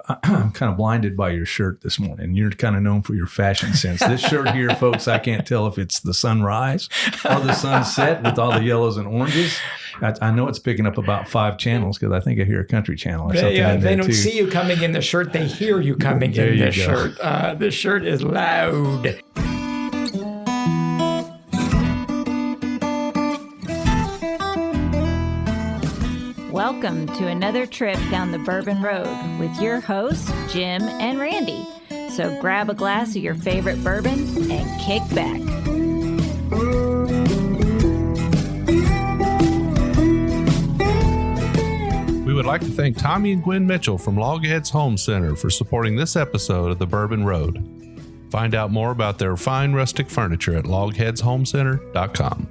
I'm kind of blinded by your shirt this morning. You're kind of known for your fashion sense. This shirt here, folks, I can't tell if it's the sunrise or the sunset with all the yellows and oranges. I know it's picking up about 5 channels because I think I hear a country channel or something. They don't see you coming in the shirt. They hear you coming in the shirt. The shirt is loud. Welcome to another trip down the Bourbon Road with your hosts, Jim and Randy. So grab a glass of your favorite bourbon and kick back. We would like to thank Tommy and Gwen Mitchell from LogHeads Home Center for supporting this episode of the Bourbon Road. Find out more about their fine rustic furniture at LogHeadsHomeCenter.com.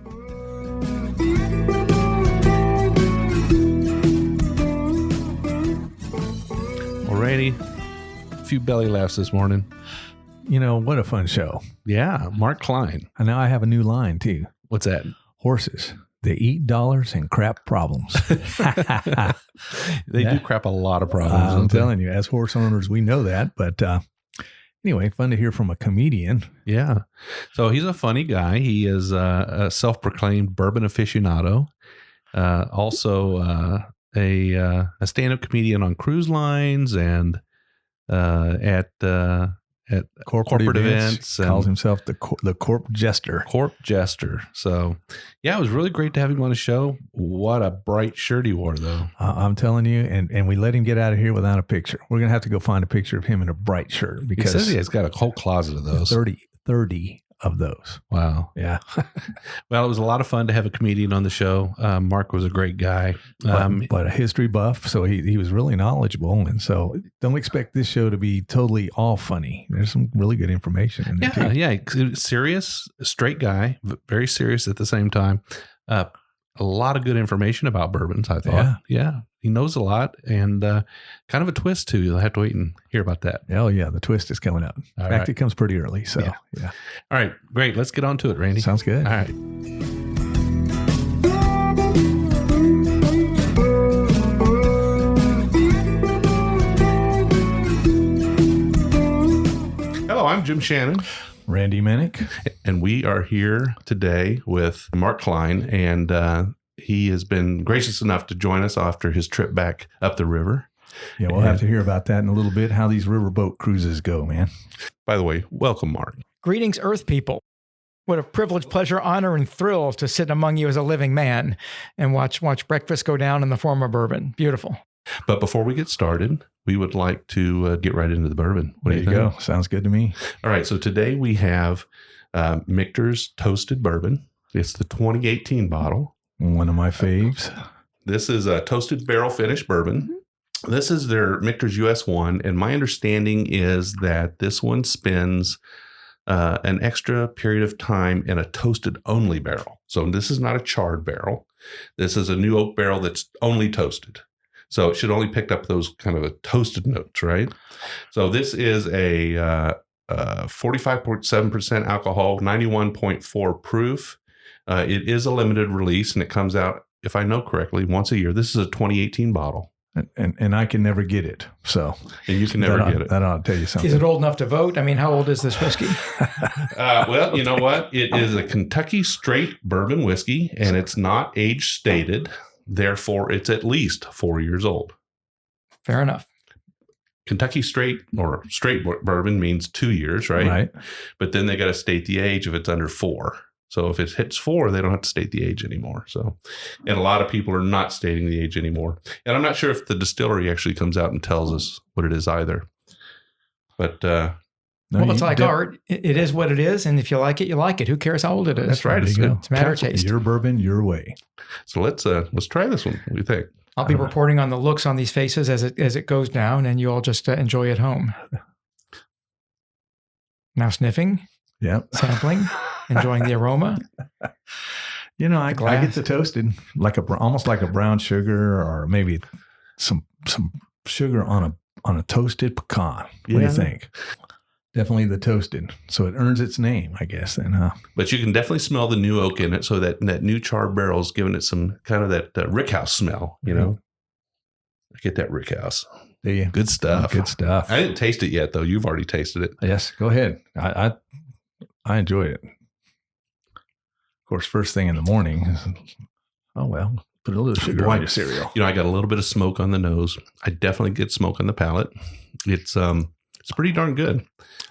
Randy, a few belly laughs this morning. You know, what a fun show. Yeah, Mark Klein. And now I have a new line, too. What's that? Horses. They eat dollars and crap problems. They do crap a lot of problems. I'm telling you, as horse owners, we know that. But anyway, fun to hear from a comedian. Yeah. So he's a funny guy. He is a self-proclaimed bourbon aficionado. Also a stand-up comedian on cruise lines and at corporate events. Calls himself the corp jester. Corp jester. So, yeah, it was really great to have him on the show. What a bright shirt he wore, though. I'm telling you, and we let him get out of here without a picture. We're going to have to go find a picture of him in a bright shirt. Because he says he has got a whole closet of those. 30 of those. Wow. Yeah. Well, it was a lot of fun to have a comedian on the show. Mark was a great guy. But a history buff, so he was really knowledgeable. And so don't expect this show to be totally all funny. There's some really good information in there, too. Yeah. Serious, straight guy, very serious at the same time. A lot of good information about bourbons, I thought. Yeah. He knows a lot and kind of a twist, too. You'll have to wait and hear about that. Oh, yeah. The twist is coming up. In fact, it comes pretty early. So, yeah. All right. Great. Let's get on to it, Randy. Sounds good. All right. Hello, I'm Jim Shannon. Randy Minnick. And we are here today with Mark Klein, and he has been gracious enough to join us after his trip back up the river. Yeah, we'll have to hear about that in a little bit, how these riverboat cruises go, man. By the way, welcome, Mark. Greetings, Earth people. What a privilege, pleasure, honor, and thrill to sit among you as a living man and watch breakfast go down in the form of bourbon. Beautiful. But before we get started, we would like to get right into the bourbon. What do you think? Go. Sounds good to me. All right. So today we have Michter's Toasted Bourbon. It's the 2018 bottle. One of my faves. This is a toasted barrel finish bourbon. This is their Michter's US 1. And my understanding is that this one spends an extra period of time in a toasted only barrel. So this is not a charred barrel. This is a new oak barrel that's only toasted. So it should only pick up those kind of a toasted notes, right? So this is a 45.7% alcohol, 91.4 proof. It is a limited release, and it comes out, if I know correctly, once a year. This is a 2018 bottle. And I can never get it. So and you can never get it. That ought to tell you something. Is it old enough to vote? I mean, how old is this whiskey? Well, you know what? It is a Kentucky straight bourbon whiskey, and it's not age stated. Therefore, it's at least 4 years old. Fair enough. Kentucky straight or straight bourbon means 2 years, right? Right. But then they got to state the age if it's under 4. So if it hits 4, they don't have to state the age anymore. So, and a lot of people are not stating the age anymore. And I'm not sure if the distillery actually comes out and tells us what it is either. But well, it's like art. It is what it is, and if you like it, you like it. Who cares how old it is? That's right. It's a matter of taste. Your bourbon, your way. So let's try this one. What do you think? I'll be reporting on the looks on these faces as it goes down, and you all just enjoy at home. Now sniffing, sampling, enjoying the aroma. You know, I get the toasted almost like a brown sugar, or maybe some sugar on a toasted pecan. What do you think? Definitely the toasted. So it earns its name, I guess, then, huh? But you can definitely smell the new oak in it. So that new charred barrel is giving it some kind of that rickhouse smell, you know? I get that rickhouse. Good stuff. Good stuff. I didn't taste it yet, though. You've already tasted it. Yes, go ahead. I enjoy it. Of course, first thing in the morning, put a little sugar on your cereal. I got a little bit of smoke on the nose. I definitely get smoke on the palate. It's pretty darn good.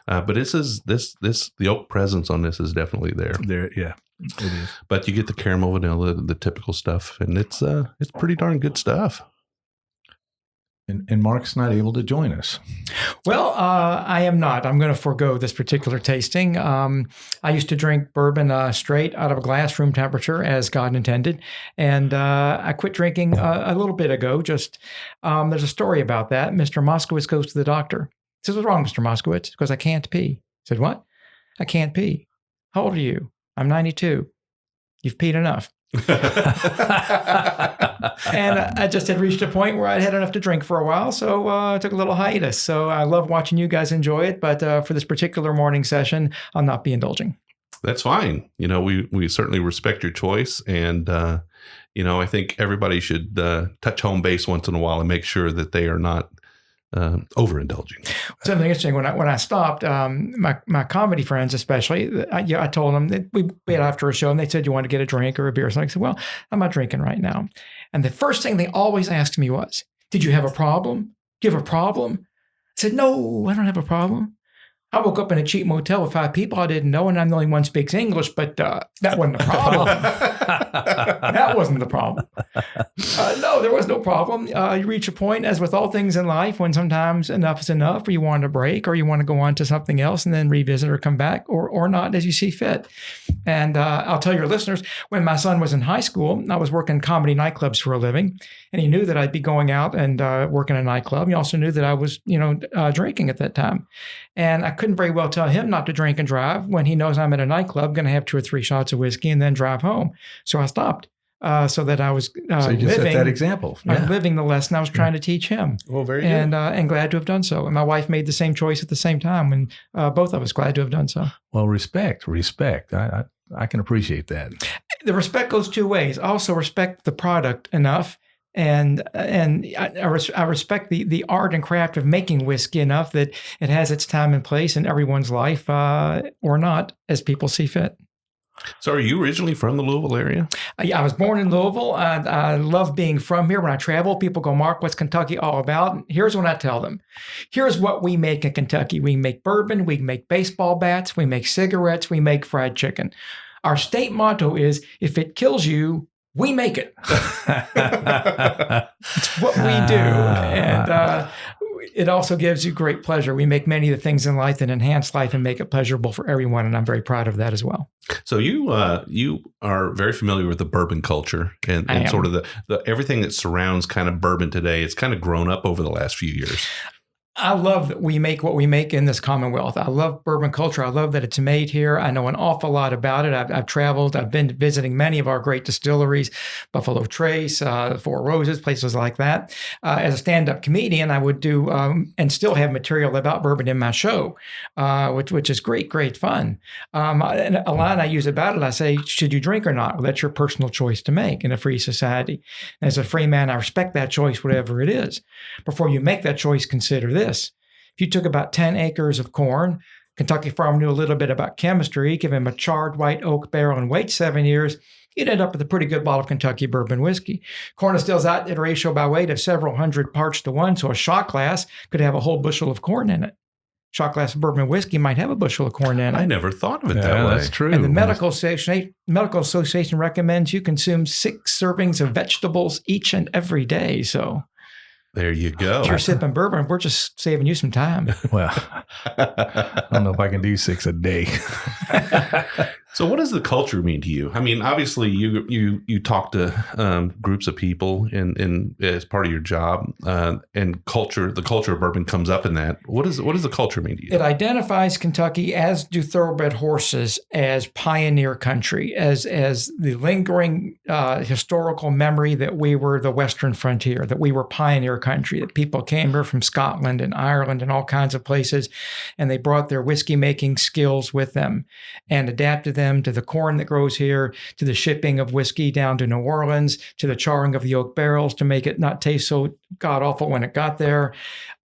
But the oak presence on this is definitely there. Yeah, it is. But you get the caramel, vanilla, the typical stuff, and it's pretty darn good stuff. And Mark's not able to join us. Well, I am not. I'm going to forego this particular tasting. I used to drink bourbon straight out of a glass, room temperature, as God intended. And I quit drinking a little bit ago. Just there's a story about that. Mr. Moskowitz goes to the doctor. He says, "What's wrong, Mr. Moskowitz?" He goes, "I can't pee." He said, "What?" "I can't pee." "How old are you?" "I'm 92. "You've peed enough." And I just had reached a point where I'd had enough to drink for a while, so I took a little hiatus. So I love watching you guys enjoy it, but for this particular morning session, I'll not be indulging. That's fine. We certainly respect your choice, and I think everybody should touch home base once in a while and make sure that they are not overindulging. Something interesting, when I stopped, my comedy friends especially, I told them that we had after a show, and they said, "You want to get a drink or a beer?" So I said, "Well, I'm not drinking right now." And the first thing they always asked me was, "Did you have a problem? Do you have a problem?" I said, "No, I don't have a problem. I woke up in a cheap motel with 5 people I didn't know, and I'm the only one who speaks English, but that wasn't the problem." That wasn't the problem. No, there was no problem. You reach a point, as with all things in life, when sometimes enough is enough, or you want a break, or you want to go on to something else and then revisit or come back, or not, as you see fit. And I'll tell your listeners, when my son was in high school, I was working comedy nightclubs for a living, and he knew that I'd be going out and working a nightclub. He also knew that I was, drinking at that time. And I couldn't very well tell him not to drink and drive when he knows I'm at a nightclub, going to have 2 or 3 shots of whiskey and then drive home. So I stopped so that I was so you just set that example. Yeah. I was living the lesson I was trying to teach him. Well, very good. And glad to have done so. And my wife made the same choice at the same time, and both of us glad to have done so. Well, respect. I can appreciate that. The respect goes 2 ways. I also respect the product enough. And I respect the art and craft of making whiskey enough that it has its time and place in everyone's life, or not, as people see fit. So are you originally from the Louisville area? Yeah, I was born in Louisville. I love being from here. When I travel, people go, "Mark, what's Kentucky all about?" And here's what I tell them. Here's what we make in Kentucky. We make bourbon, we make baseball bats, we make cigarettes, we make fried chicken. Our state motto is, if it kills you, we make it. It's what we do. And it also gives you great pleasure. We make many of the things in life that enhance life and make it pleasurable for everyone. And I'm very proud of that as well. So you are very familiar with the bourbon culture and sort of the everything that surrounds kind of bourbon today. It's kind of grown up over the last few years. I love that we make what we make in this Commonwealth. I love bourbon culture. I love that it's made here. I know an awful lot about it. I've traveled. I've been visiting many of our great distilleries, Buffalo Trace, Four Roses, places like that. As a stand-up comedian, I would do and still have material about bourbon in my show, which is great fun. And a line I use about it, I say, "Should you drink or not? Well, that's your personal choice to make in a free society. And as a free man, I respect that choice, whatever it is. Before you make that choice, consider this. If you took about 10 acres of corn, Kentucky farmer knew a little bit about chemistry, give him a charred white oak barrel and wait 7 years, you'd end up with a pretty good bottle of Kentucky bourbon whiskey. Corn distills out at a ratio by weight of several hundred parts to 1, so a shot glass could have a whole bushel of corn in it. Shot glass of bourbon whiskey might have a bushel of corn in it. I never thought of it that way. That's true. And the Medical Association recommends you consume 6 servings of vegetables each and every day, so... There you go. If you're sipping bourbon, we're just saving you some time. Well, I don't know if I can do 6 a day. So what does the culture mean to you? I mean, obviously you talk to groups of people in as part of your job, and the culture of bourbon comes up in that. What does the culture mean to you? It identifies Kentucky, as do thoroughbred horses, as pioneer country, as the lingering historical memory that we were the Western frontier, that we were pioneer country, that people came here from Scotland and Ireland and all kinds of places, and they brought their whiskey making skills with them and adapted them to the corn that grows here, to the shipping of whiskey down to New Orleans, to the charring of the oak barrels to make it not taste so god-awful when it got there.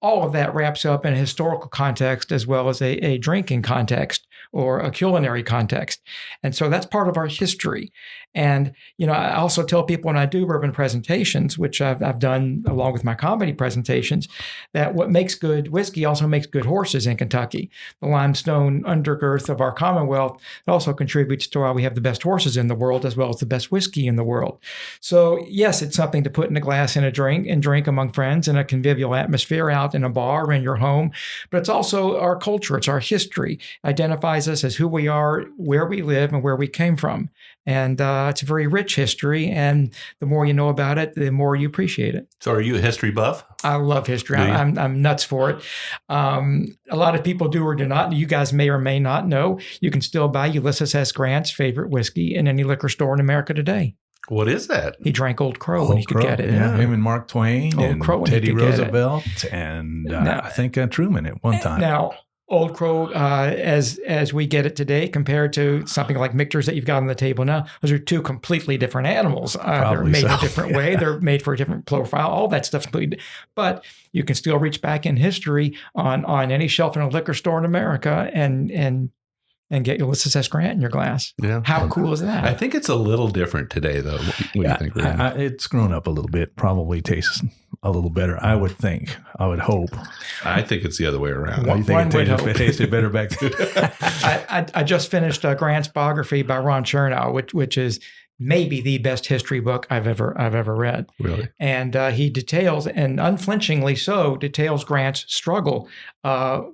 all of that wraps up in a historical context as well as a drinking context or a culinary context. And so that's part of our history. And, I also tell people when I do bourbon presentations, which I've done along with my comedy presentations, that what makes good whiskey also makes good horses in Kentucky. The limestone undergirth of our Commonwealth also contributes to why we have the best horses in the world as well as the best whiskey in the world. So yes, it's something to put in a glass and drink among friends in a convivial atmosphere out in a bar or in your home. But it's also our culture. It's our history. It identifies us as who we are, where we live, and where we came from. And it's a very rich history. And the more you know about it, the more you appreciate it. So are you a history buff? I love history. I'm nuts for it. A lot of people do or do not. You guys may or may not know. You can still buy Ulysses S. Grant's favorite whiskey in any liquor store in America today. What is that? He drank Old Crow when he could get it. Yeah, him and Mark Twain Old and Crow Teddy Roosevelt and I think Truman at one time. Now, Old Crow, as we get it today, compared to something like Michter's that you've got on the table now, those are two completely different animals. They're made a different way. They're made for a different profile. All that stuff's completely. But you can still reach back in history on any shelf in a liquor store in America and get Ulysses S. Grant in your glass. Yeah. How cool is that? I think it's a little different today, though. What do you think, Rand? It's grown up a little bit. Probably tastes a little better. I would think. I would hope. I think it's the other way around. You think it tasted better back then? I just finished Grant's biography by Ron Chernow, which is maybe the best history book I've ever read. Really? And he details, and unflinchingly so, details Grant's struggle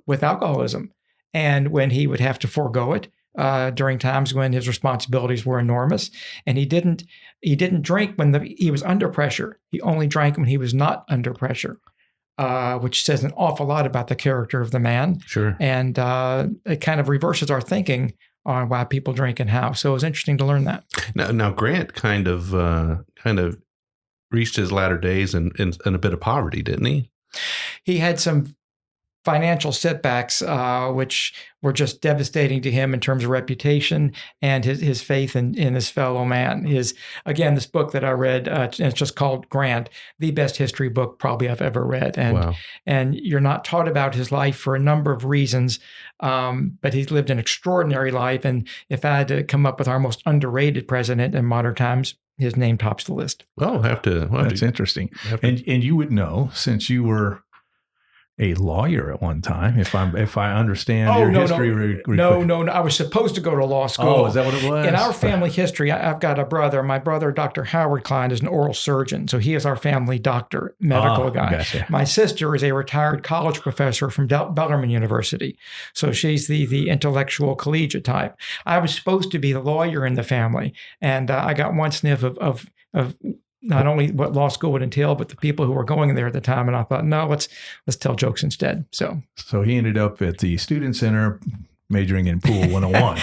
with alcoholism. And when he would have to forego it during times when his responsibilities were enormous, and he didn't drink when he was under pressure. He only drank when he was not under pressure, which says an awful lot about the character of the man. Sure. And it kind of reverses our thinking on why people drink and how. So it was interesting to learn that. Now Grant kind of reached his latter days in a bit of poverty, didn't he? He had some financial setbacks, which were just devastating to him in terms of reputation and his faith in his fellow man. This book that I read, it's just called Grant, the best history book probably I've ever read. And wow. And you're not taught about his life for a number of reasons, but he's lived an extraordinary life. And if I had to come up with our most underrated president in modern times, his name tops the list. Well, That's interesting. And you would know, since you were a lawyer at one time, if I understand your history. No. I was supposed to go to law school. Oh, is that what it was? In our family history, I've got a brother. My brother, Dr. Howard Klein, is an oral surgeon. So he is our family doctor, medical guy. Gotcha. My sister is a retired college professor from Bellarmine University. So she's the intellectual collegiate type. I was supposed to be the lawyer in the family. And I got one sniff of not only what law school would entail, but the people who were going there at the time. And I thought, no, let's tell jokes instead. So he ended up at the Student Center majoring in Pool 101.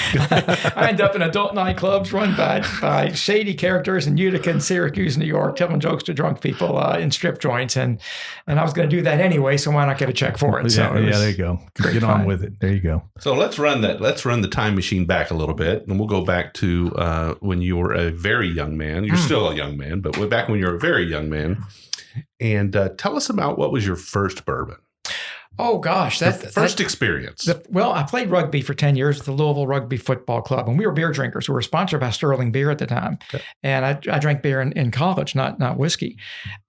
I ended up in adult nightclubs run by shady characters in Utica and Syracuse, New York, telling jokes to drunk people in strip joints. And I was going to do that anyway, so why not get a check for it? So there you go. Get on with it. There you go. So let's run the time machine back a little bit, and we'll go back to when you were a very young man. You're still a young man, but way back when you were a very young man. And tell us about what was your first bourbon. Oh, gosh. That first experience. I played rugby for 10 years at the Louisville Rugby Football Club, and we were beer drinkers. We were sponsored by Sterling Beer at the time. Okay. And I drank beer in college, not whiskey.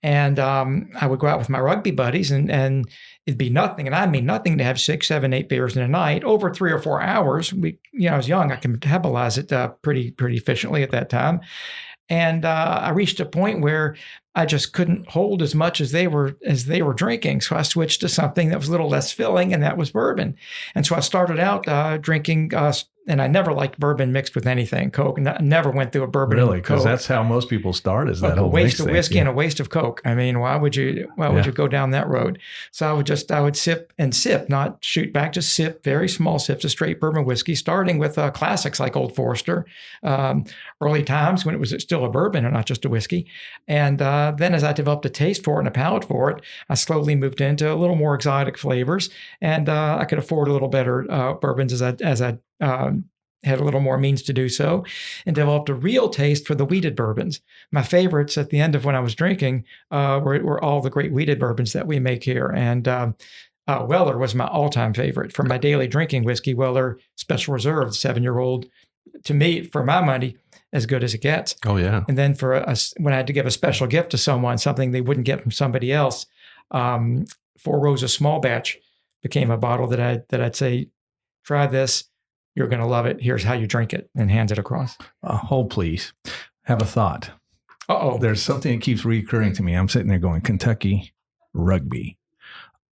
And I would go out with my rugby buddies, and it'd be nothing, and I mean nothing, to have 6, 7, 8 beers in a night over 3 or 4 hours. I was young. I could metabolize it pretty efficiently at that time. And I reached a point where I just couldn't hold as much as they were drinking. So I switched to something that was a little less filling, and that was bourbon. And so I started out drinking, and I never liked bourbon mixed with anything. Coke, never went through a bourbon. Really, because that's how most people start. Is that a waste of whiskey and a waste of Coke? I mean, why would you go down that road? So I would sip and sip, not shoot back, just sip very small sips of straight bourbon whiskey, starting with classics like Old Forester, early times when it was still a bourbon and not just a whiskey, and then as I developed a taste for it and a palate for it, I slowly moved into a little more exotic flavors, and I could afford a little better bourbons as I had a little more means to do so, and developed a real taste for the wheated bourbons. My favorites at the end of when I was drinking were all the great wheated bourbons that we make here. And Weller was my all-time favorite. For my daily drinking whiskey, Weller Special Reserve, 7-year-old, to me, for my money, as good as it gets. Oh, yeah. And then for us, when I had to give a special gift to someone, something they wouldn't get from somebody else, Four Roses Small Batch became a bottle that I'd say, try this. You're going to love it. Here's how you drink it, and hands it across. Hold, please. Have a thought. Uh-oh. There's something that keeps recurring to me. I'm sitting there going, Kentucky rugby.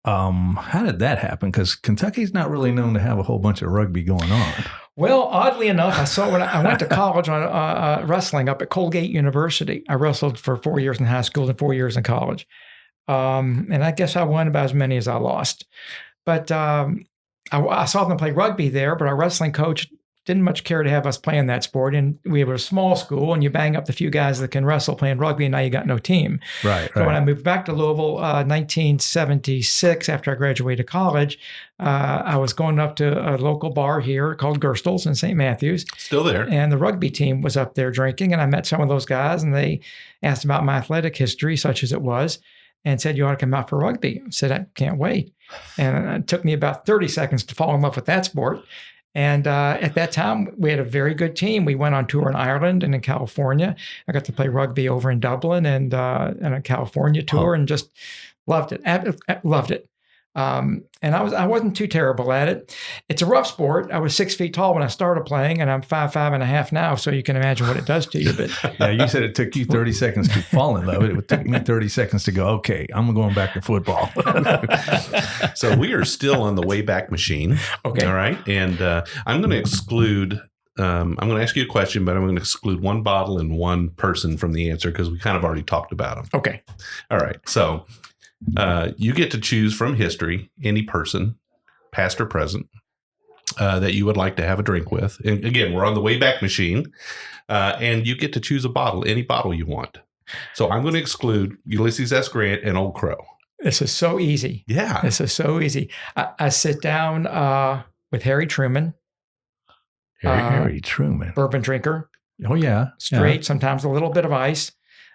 How did that happen? Because Kentucky's not really known to have a whole bunch of rugby going on. Well, oddly enough, I saw when I went to college on wrestling up at Colgate University. I wrestled for 4 years in high school and 4 years in college. And I guess I won about as many as I lost. But I saw them play rugby there, but our wrestling coach didn't much care to have us playing that sport. And we were a small school, and you bang up the few guys that can wrestle playing rugby, and now you got no team. Right. So when I moved back to Louisville, 1976, after I graduated college, I was going up to a local bar here called Gerstl's in St. Matthews. Still there. And the rugby team was up there drinking, and I met some of those guys, and they asked about my athletic history, such as it was, and said, you ought to come out for rugby. I said, I can't wait. And it took me about 30 seconds to fall in love with that sport. And at that time, we had a very good team. We went on tour in Ireland and in California. I got to play rugby over in Dublin and a California tour, and just loved it. Loved it. And I wasn't too terrible at it. It's a rough sport. I was 6 feet tall when I started playing, and I'm 5'5.5" now. So you can imagine what it does to you. But yeah, you said it took you 30 seconds to fall in love. It took me 30 seconds to go, okay, I'm going back to football. So we are still on the Wayback Machine. Okay. All right. And I'm going to exclude, I'm going to ask you a question, but I'm going to exclude one bottle and one person from the answer because we kind of already talked about them. Okay. All right. So you get to choose from history any person, past or present, that you would like to have a drink with. And again, we're on the Wayback Machine, and you get to choose a bottle, any bottle you want. So I'm going to exclude Ulysses S. Grant and Old Crow. This is so easy. Yeah. This is so easy. I sit down with Harry Truman. Harry Truman. Bourbon drinker. Oh, yeah. Straight, Yeah. sometimes a little bit of ice.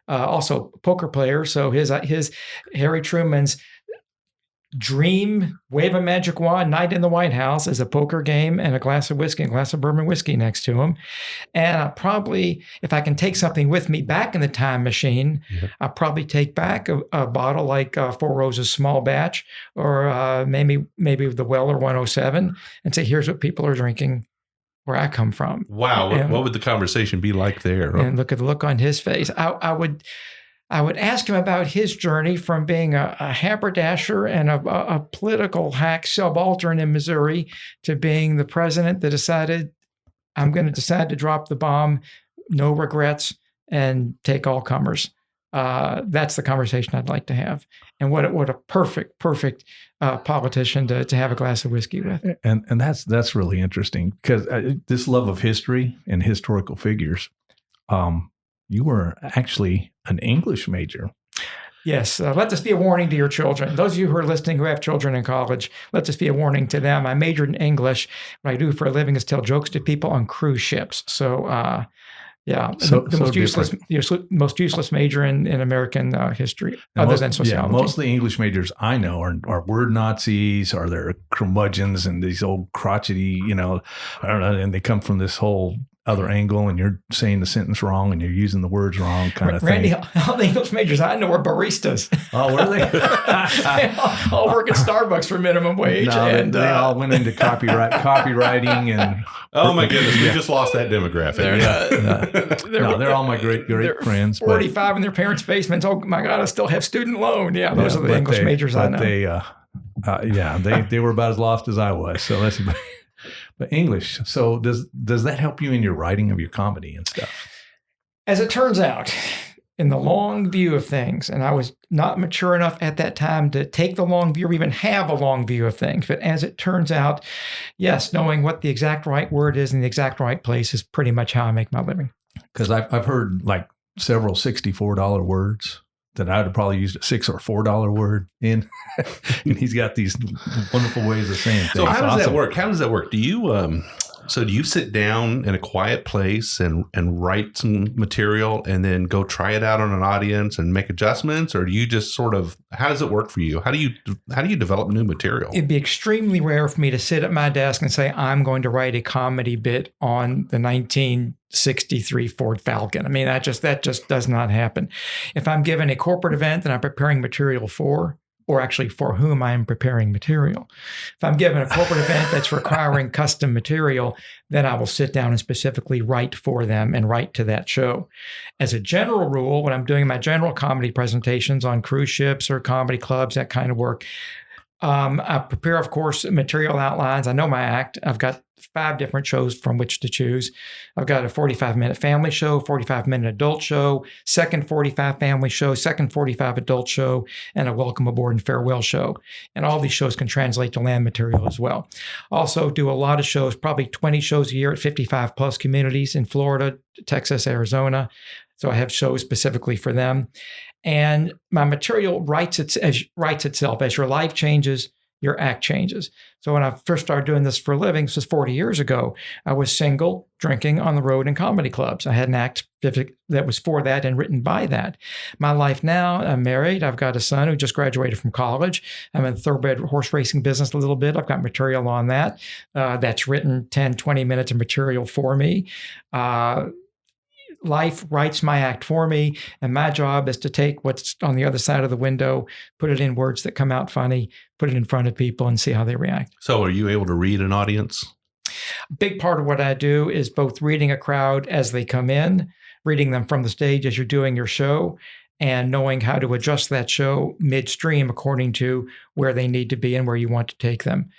Also poker player. So his Harry Truman's dream wave a magic wand night in the White House is a poker game and a glass of whiskey, a glass of bourbon whiskey next to him. And I probably, if I can take something with me back in the time machine, I'll probably take back a bottle like Four Roses Small Batch, or maybe the Weller 107, and say, here's what people are drinking where I come from. Wow. What would the conversation be like there? And look at the look on his face. I would ask him about his journey from being a haberdasher and a political hack subaltern in Missouri to being the president that decided, I'm going to decide to drop the bomb, no regrets, and take all comers. That's the conversation I'd like to have. And what a perfect politician to have a glass of whiskey with. And that's really interesting because this love of history and historical figures, you were actually an English major. Yes. Let this be a warning to your children. Those of you who are listening who have children in college, let this be a warning to them. I majored in English. What I do for a living is tell jokes to people on cruise ships. So, yeah, the most useless major in American history, other than sociology. Yeah, most of the English majors I know are word Nazis, or they're curmudgeons and these old crotchety, I don't know, and they come from this whole other angle, and you're saying the sentence wrong and you're using the words wrong, kind of Randy, thing. all the English majors I know are baristas. Oh, were they? They all work at Starbucks for minimum wage. No, and they all went into copywriting and. Oh my goodness, we just lost that demographic. They're all my great friends. 45 in their parents' basements. Oh my God, I still have student loan. Yeah, those are the English majors I know. They were about as lost as I was. So that's. But English. So does that help you in your writing of your comedy and stuff? As it turns out, in the long view of things, and I was not mature enough at that time to take the long view or even have a long view of things. But as it turns out, yes, knowing what the exact right word is in the exact right place is pretty much how I make my living. Because I've heard like several $64 words that I'd have probably used a $6 or $4 word in. And he's got these wonderful ways of saying things. So how does that work? How does that work? Do you So do you sit down in a quiet place and write some material and then go try it out on an audience and make adjustments? Or do you just sort of, how does it work for you? How do you develop new material? It'd be extremely rare for me to sit at my desk and say, I'm going to write a comedy bit on the 1963 Ford Falcon. I mean, that just does not happen. If I'm given a corporate event that I'm preparing material for, or actually for whom I am preparing material. If I'm given a corporate event that's requiring custom material, then I will sit down and specifically write for them and write to that show. As a general rule, when I'm doing my general comedy presentations on cruise ships or comedy clubs, that kind of work, I prepare, of course, material outlines. I know my act. I've got 5 different shows from which to choose. I've got a 45-minute family show, 45-minute adult show, second 45 family show, second 45 adult show, and a welcome aboard and farewell show. And all these shows can translate to land material as well. Also do a lot of shows, probably 20 shows a year at 55 plus communities in Florida, Texas, Arizona. So I have shows specifically for them. And my material writes itself. As your life changes, your act changes. So when I first started doing this for a living, this was 40 years ago, I was single, drinking on the road in comedy clubs. I had an act that was for that and written by that. My life now, I'm married. I've got a son who just graduated from college. I'm in the thoroughbred horse racing business a little bit. I've got material on that. That's written 10, 20 minutes of material for me. Life writes my act for me, and my job is to take what's on the other side of the window, put it in words that come out funny, put it in front of people, and see how they react. So are you able to read an audience? A big part of what I do is both reading a crowd as they come in, reading them from the stage as you're doing your show, and knowing how to adjust that show midstream according to where they need to be and where you want to take them.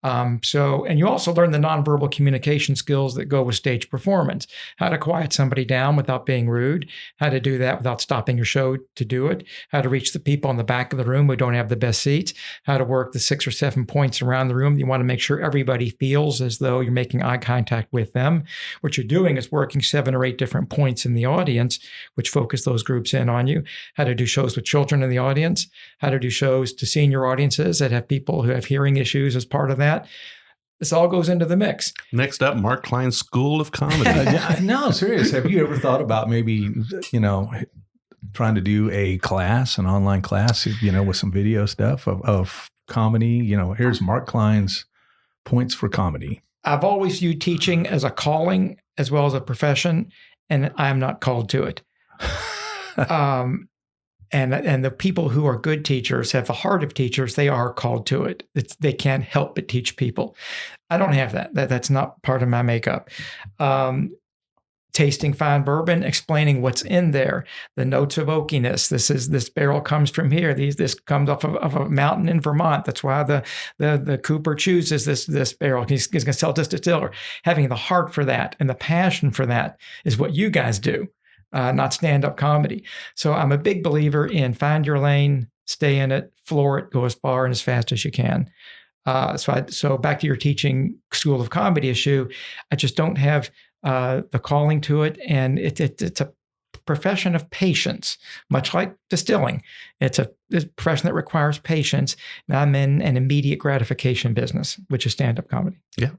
And you also learn the nonverbal communication skills that go with stage performance, how to quiet somebody down without being rude, how to do that without stopping your show to do it, how to reach the people in the back of the room who don't have the best seats, how to work the 6 or 7 points around the room. You want to make sure everybody feels as though you're making eye contact with them. What you're doing is working 7 or 8 different points in the audience, which focus those groups in on you, how to do shows with children in the audience, how to do shows to senior audiences that have people who have hearing issues as part of that. This all goes into the mix. Next up, Mark Klein's School of Comedy. No, serious. Have you ever thought about maybe, trying to do a class, an online class, with some video stuff of comedy? Here's Mark Klein's points for comedy. I've always viewed teaching as a calling as well as a profession, and I'm not called to it. And the people who are good teachers have the heart of teachers. They are called to it. They can't help but teach people. I don't have that. That's not part of my makeup. Tasting fine bourbon, explaining what's in there, the notes of oakiness. This barrel comes from here. This comes off of a mountain in Vermont. That's why the Cooper chooses this barrel. He's going to sell it to distiller. Having the heart for that and the passion for that is what you guys do. Not stand-up comedy. So I'm a big believer in find your lane, stay in it, floor it, go as far and as fast as you can. So back to your teaching School of Comedy issue, I just don't have the calling to it, and it's a profession of patience, much like distilling. It's a profession that requires patience. And I'm in an immediate gratification business, which is stand-up comedy. Yeah.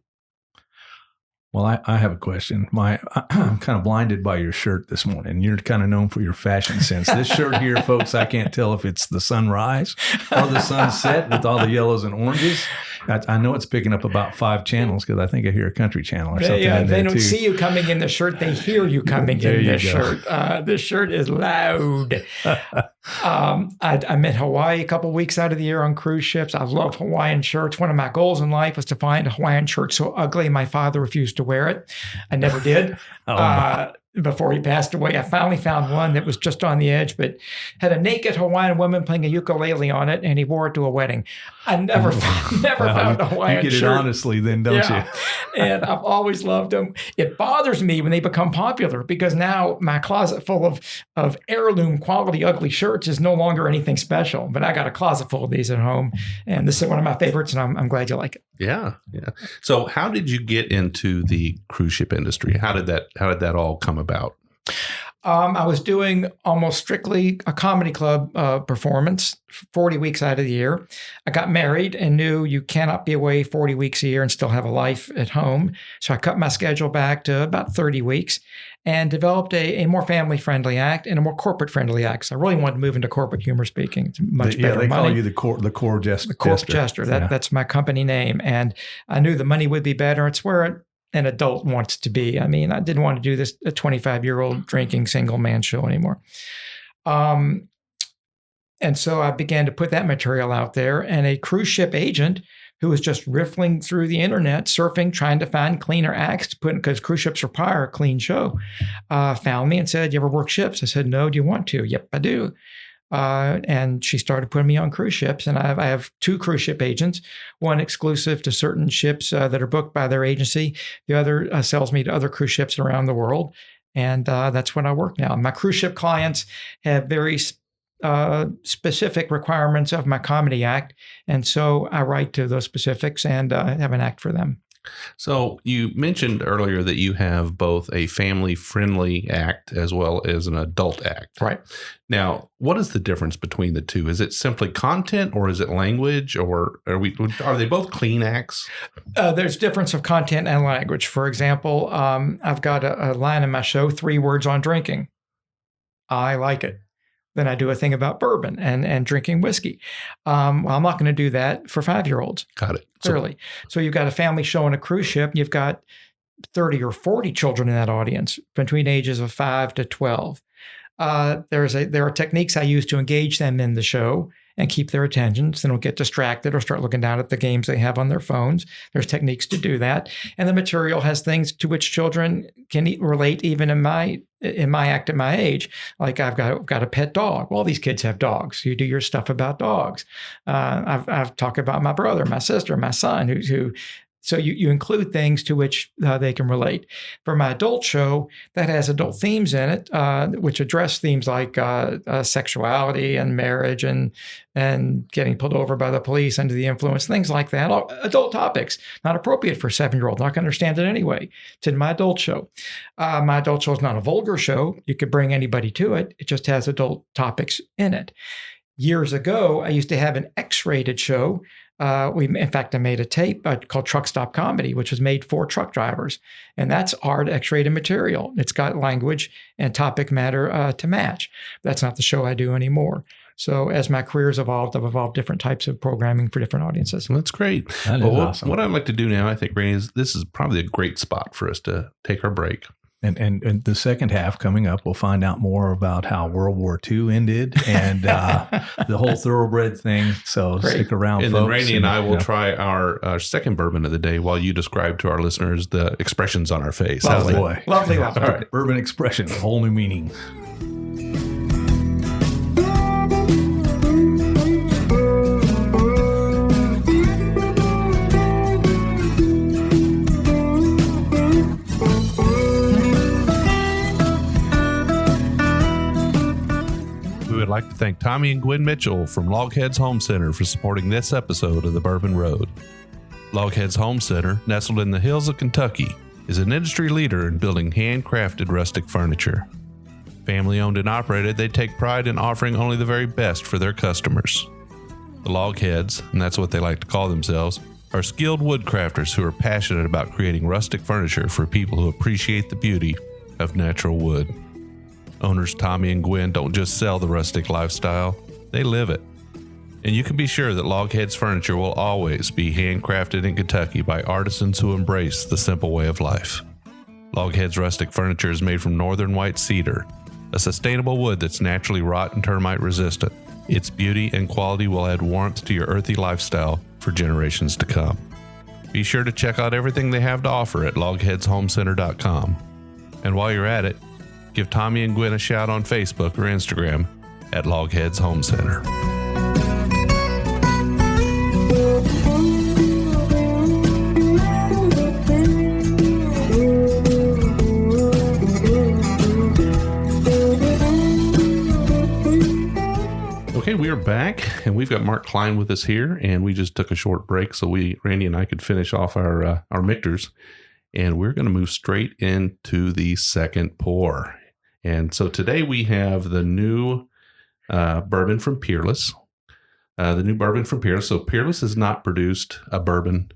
Well, I have a question. I'm kind of blinded by your shirt this morning. You're kind of known for your fashion sense. This shirt here, folks, I can't tell if it's the sunrise or the sunset with all the yellows and oranges. I know it's picking up about 5 channels because I think I hear a country channel or something. Yeah, in they there don't too. see you coming in the shirt. They hear you coming in this shirt. This shirt is loud. I'm in Hawaii a couple of weeks out of the year on cruise ships. I love Hawaiian shirts. One of my goals in life was to find a Hawaiian shirt so ugly my father refused to wear it. I never did. Before he passed away, I finally found one that was just on the edge, but had a naked Hawaiian woman playing a ukulele on it, and he wore it to a wedding. I never found a Hawaiian shirt. You get it honestly then, don't you? And I've always loved them. It bothers me when they become popular because now my closet full of heirloom quality ugly shirts is no longer anything special. But I got a closet full of these at home, and this is one of my favorites, and I'm glad you like it. Yeah. So how did you get into the cruise ship industry? How did that all come about? I was doing almost strictly a comedy club performance 40 weeks out of the year. I got married and knew you cannot be away 40 weeks a year and still have a life at home. So I cut my schedule back to about 30 weeks and developed a more family-friendly act and a more corporate-friendly act. So I really wanted to move into corporate humor speaking. It's much better they money. call you the core jester. The corp jester. That's my company name. And I knew the money would be better. It's where an adult wants to be. I mean, I didn't want to do this a 25-year-old drinking single man show anymore. And so I began to put that material out there, and a cruise ship agent who was just riffling through the internet, surfing, trying to find cleaner acts to put in, because cruise ships require a clean show, found me and said, "You ever work ships?" I said, "No, do you want to?" "Yep, I do." And she started putting me on cruise ships. And I have 2 cruise ship agents, one exclusive to certain ships that are booked by their agency. The other sells me to other cruise ships around the world. And that's when I work now. My cruise ship clients have very specific requirements of my comedy act. And so I write to those specifics and have an act for them. So you mentioned earlier that you have both a family-friendly act as well as an adult act. Right. Now, what is the difference between the two? Is it simply content, or is it language, or are they both clean acts? There's difference of content and language. For example, I've got a line in my show, 3 words on drinking. I like it. Then I do a thing about bourbon and drinking whiskey. Well, I'm not going to do that for 5-year-olds. Got it. Clearly. So you've got a family show on a cruise ship. You've got 30 or 40 children in that audience between ages of 5 to 12. There are techniques I use to engage them in the show and keep their attention so they don't get distracted or start looking down at the games they have on their phones. There's techniques to do that. And the material has things to which children can relate even in my act at my age. Like I've got a pet dog. Well, these kids have dogs. You do your stuff about dogs. I've talked about my brother, my sister, my son, who so you include things to which they can relate. For my adult show, that has adult themes in it, which address themes like sexuality and marriage and getting pulled over by the police under the influence, things like that. Adult topics, not appropriate for a 7-year-old. Not going to understand it anyway. It's in my adult show. My adult show is not a vulgar show. You could bring anybody to it. It just has adult topics in it. Years ago, I used to have an X-rated show. In fact, I made a tape called Truck Stop Comedy, which was made for truck drivers. And that's hard X-rated material. It's got language and topic matter to match. That's not the show I do anymore. So as my career's evolved, I've evolved different types of programming for different audiences. Well, that's great. That is awesome. What I'd like to do now, I think, Randy, is this is probably a great spot for us to take our break. And the second half coming up, we'll find out more about how World War II ended and the whole thoroughbred thing. So stick around, and folks. Then Randy and I will try our second bourbon of the day while you describe to our listeners the expressions on our face. Lovely. Lovely. All right. Bourbon expression, a whole new meaning. I'd like to thank Tommy and Gwen Mitchell from LogHeads Home Center for supporting this episode of The Bourbon Road. LogHeads Home Center, nestled in the hills of Kentucky, is an industry leader in building handcrafted rustic furniture. Family owned and operated, they take pride in offering only the very best for their customers. The LogHeads, and that's what they like to call themselves, are skilled woodcrafters who are passionate about creating rustic furniture for people who appreciate the beauty of natural wood. Owners Tommy and Gwen don't just sell the rustic lifestyle, they live it. And you can be sure that LogHeads furniture will always be handcrafted in Kentucky by artisans who embrace the simple way of life. LogHeads rustic furniture is made from northern white cedar, a sustainable wood that's naturally rot and termite resistant. Its beauty and quality will add warmth to your earthy lifestyle for generations to come. Be sure to check out everything they have to offer at LogHeadsHomeCenter.com. And while you're at it, give Tommy and Gwen a shout on Facebook or Instagram at LogHeads Home Center. Okay, we are back, and we've got Mark Klein with us here, and we just took a short break so Randy and I could finish off our Michters, and we're going to move straight into the second pour. And so today we have the new bourbon from Peerless. So Peerless has not produced a bourbon.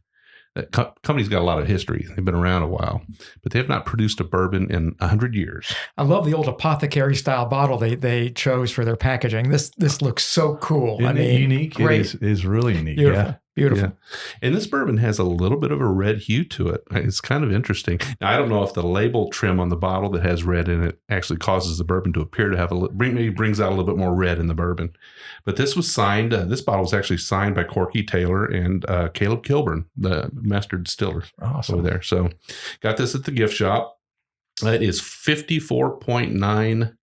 Company's got a lot of history. They've been around a while, but they have not produced a bourbon in 100 years. I love the old apothecary style bottle they chose for their packaging. This looks so cool. Isn't it unique? Great. It is really unique. Beautiful. Beautiful. Yeah. And this bourbon has a little bit of a red hue to it. It's kind of interesting. Now, I don't know if the label trim on the bottle that has red in it actually causes the bourbon to appear to have maybe brings out a little bit more red in the bourbon. But this was signed, this bottle was actually signed by Corky Taylor and Caleb Kilburn, the master distiller over there. So got this at the gift shop. It is 54.9%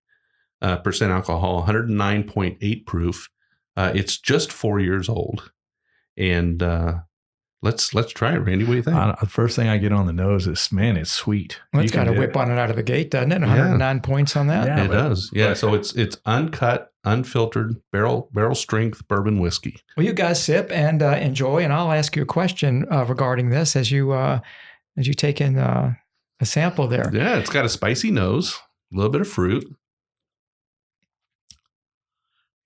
alcohol, 109.8 proof. It's just 4 years old. And let's try it, Randy. What do you think? The first thing I get on the nose is, man, it's sweet. Well, it's got a whip on it out of the gate, doesn't it? 109 points on that. Yeah, it does. Yeah, so it's uncut, unfiltered, barrel strength bourbon whiskey. Well, you guys sip and enjoy, and I'll ask you a question regarding this as you take in a sample there. Yeah, it's got a spicy nose, a little bit of fruit.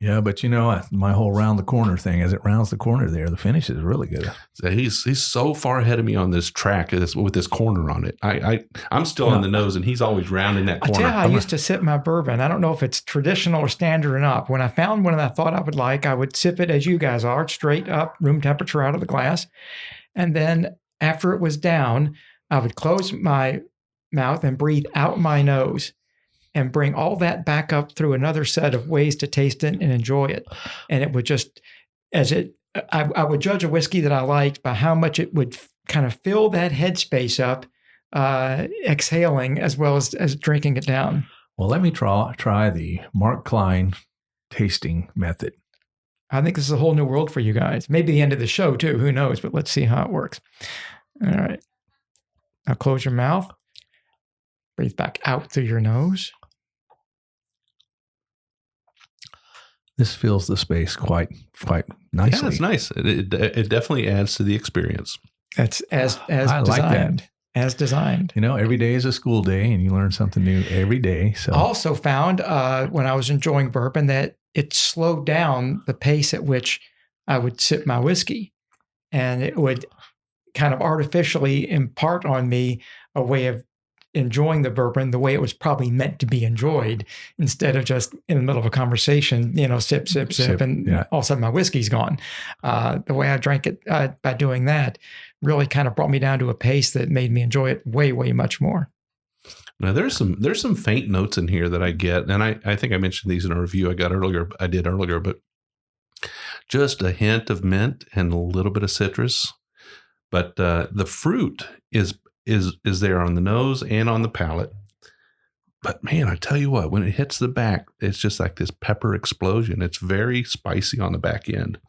Yeah, but my whole round the corner thing, as it rounds the corner there, the finish is really good. He's so far ahead of me on this track with this corner on it. I'm still on the nose, and he's always rounding that corner. I tell you how I used to sip my bourbon. I don't know if it's traditional or standard or not. When I found one that I thought I would like, I would sip it as you guys are, straight up, room temperature out of the glass. And then after it was down, I would close my mouth and breathe out my nose, and bring all that back up through another set of ways to taste it and enjoy it. And it would just, I would judge a whiskey that I liked by how much it would kind of fill that headspace up, exhaling as well as drinking it down. Well, let me try the Mark Klein tasting method. I think this is a whole new world for you guys. Maybe the end of the show too, who knows, but let's see how it works. All right. Now close your mouth. Breathe back out through your nose. This fills the space quite nicely. Yeah, it's nice. It definitely adds to the experience. That's as I designed. like that. As designed. Every day is a school day, and you learn something new every day. So, also found when I was enjoying bourbon that it slowed down the pace at which I would sip my whiskey, and it would kind of artificially impart on me a way of enjoying the bourbon the way it was probably meant to be enjoyed, instead of just in the middle of a conversation, sip, and all of a sudden my whiskey's gone. The way I drank it by doing that really kind of brought me down to a pace that made me enjoy it way, way much more. Now there's some faint notes in here that I get, and I think I mentioned these in a review I did earlier, but just a hint of mint and a little bit of citrus. But the fruit is there on the nose and on the palate. But man, I tell you what, when it hits the back, it's just like this pepper explosion. It's very spicy on the back end.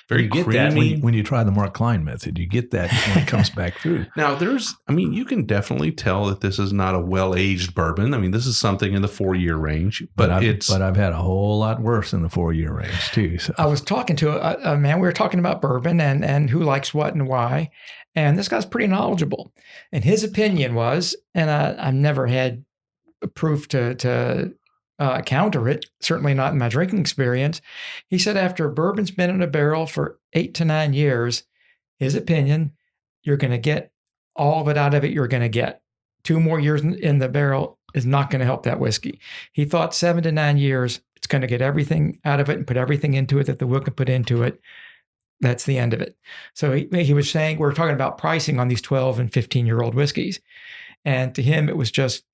Very you get creamy. That when you try the Mark Klein method, you get that when it comes back through. Now you can definitely tell that this is not a well-aged bourbon. I mean, this is something in the 4-year range, but I've had a whole lot worse in the 4-year range too. So. I was talking to a man, we were talking about bourbon and who likes what and why. And this guy's pretty knowledgeable. And his opinion was, and I've never had proof to counter it, certainly not in my drinking experience. He said after bourbon's been in a barrel for 8 to 9 years, his opinion, you're going to get all of it out of it you're going to get. 2 more years in the barrel is not going to help that whiskey. He thought 7 to 9 years, it's going to get everything out of it and put everything into it that the will can put into it. That's the end of it. So he was saying, we're talking about pricing on these 12 and 15-year-old whiskeys. And to him, it was just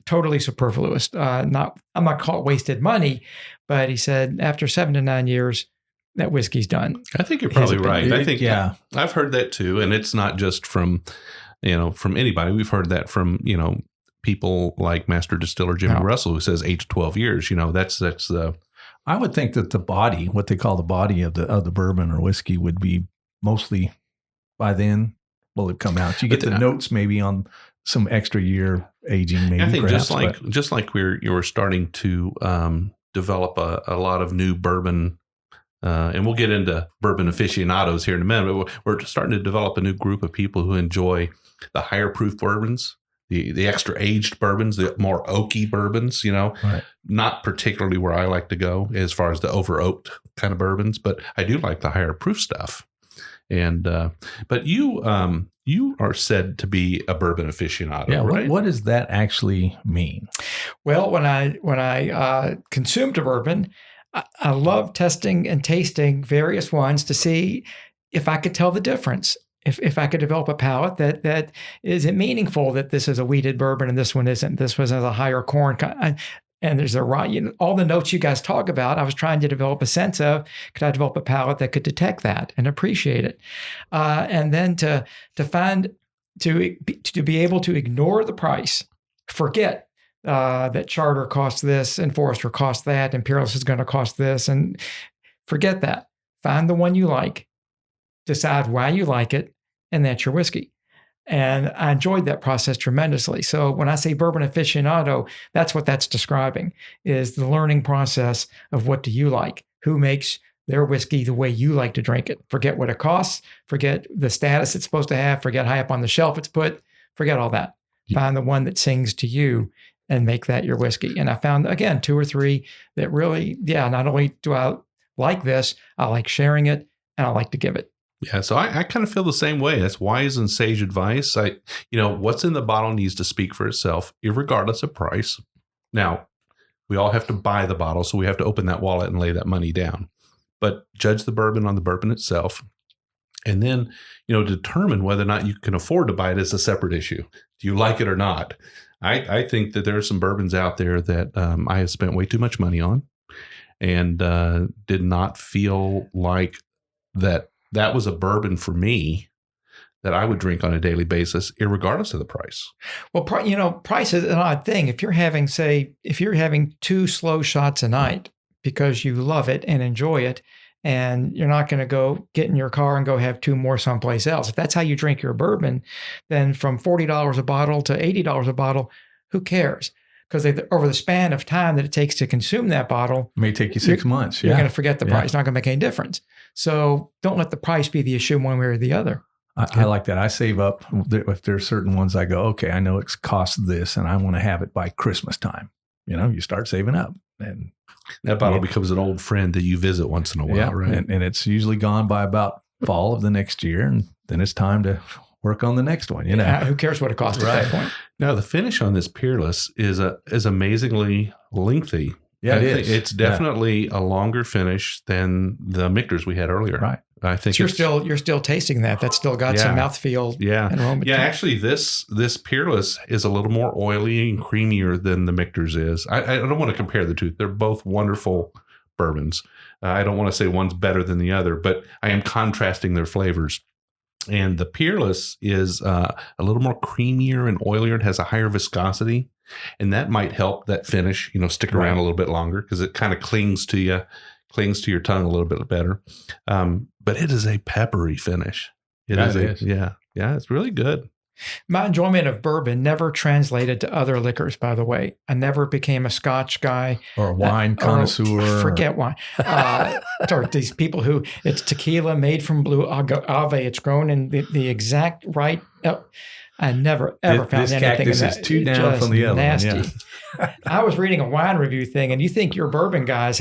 totally superfluous. I'm not calling it wasted money, but he said after 7 to 9 years, that whiskey's done. I think you're probably right. I think, yeah, I've heard that too. And it's not just from anybody. We've heard that from, people like Master Distiller Jimmy Russell, who says 8 to 12 years. That's the. I would think that the body, what they call the body of the bourbon or whiskey, would be mostly by then will it come out. You get the notes maybe on some extra year aging, maybe. I think perhaps, just like you were starting to develop a lot of new bourbon, and we'll get into bourbon aficionados here in a minute. But we're starting to develop a new group of people who enjoy the higher proof bourbons the extra aged bourbons, the more oaky bourbons, Right. not particularly where I like to go as far as the over oaked kind of bourbons, but I do like the higher proof stuff. And but you are said to be a bourbon aficionado, Yeah. right? What does that actually mean? Well, when I consumed a bourbon, I love testing and tasting various ones to see if I could tell the difference. If I could develop a palate that is it meaningful that this is a wheated bourbon and this one isn't. This one has a higher corn and there's all the notes you guys talk about. I was trying to develop a sense of, could I develop a palate that could detect that and appreciate it, and then to be able to ignore the price, forget that Charter costs this and Forester costs that and Peerless is going to cost this, and forget that. Find the one you like, decide why you like it, and that's your whiskey. And I enjoyed that process tremendously. So when I say bourbon aficionado, that's what that's describing, is the learning process of what do you like? Who makes their whiskey the way you like to drink it? Forget what it costs. Forget the status it's supposed to have. Forget high up on the shelf it's put. Forget all that. Yeah. Find the one that sings to you and make that your whiskey. And I found, again, 2 or 3 that really, not only do I like this, I like sharing it and I like to give it. Yeah, so I kind of feel the same way. That's wise and sage advice. What's in the bottle needs to speak for itself, irregardless of price. Now, we all have to buy the bottle, so we have to open that wallet and lay that money down. But judge the bourbon on the bourbon itself, and then determine whether or not you can afford to buy it as a separate issue. Do you like it or not? I think that there are some bourbons out there that I have spent way too much money on, and did not feel like that was a bourbon for me that I would drink on a daily basis, irregardless of the price. Well, price is an odd thing. If you're having 2 slow shots a night because you love it and enjoy it, and you're not going to go get in your car and go have 2 more someplace else. If that's how you drink your bourbon, then from $40 a bottle to $80 a bottle, who cares? Because over the span of time that it takes to consume that bottle, It may take you 6 months. You're going to forget the price. It's not going to make any difference. So don't let the price be the issue one way or the other. I like that. I save up. If there are certain ones I go, okay, I know it's cost this and I want to have it by Christmas time. You start saving up. And that bottle becomes an old friend that you visit once in a while, right? And it's usually gone by about fall of the next year. And then it's time to work on the next one. Who cares what it costs at that point? Now, the finish on this Peerless is amazingly lengthy. Yeah, I think it's definitely a longer finish than the Michters we had earlier. Right. I think so you're still tasting that. That's still got some mouthfeel. Yeah. And aroma. Yeah. Actually, this Peerless is a little more oily and creamier than the Michters is. I don't want to compare the two. They're both wonderful bourbons. I don't want to say one's better than the other, but I am contrasting their flavors. And the Peerless is a little more creamier and oilier. It has a higher viscosity, and that might help that finish, stick around a little bit longer because it kind of clings to your tongue a little bit better. But it is a peppery finish. It is. Yeah, it's really good. My enjoyment of bourbon never translated to other liquors, by the way. I never became a Scotch guy. Or a wine connoisseur. Forget wine. Or these people who, it's tequila made from blue agave. It's grown in the exact right. I never, ever found anything in that. Is 2 down from the other nasty. one. Yeah. I was reading a wine review thing, and you think your bourbon guys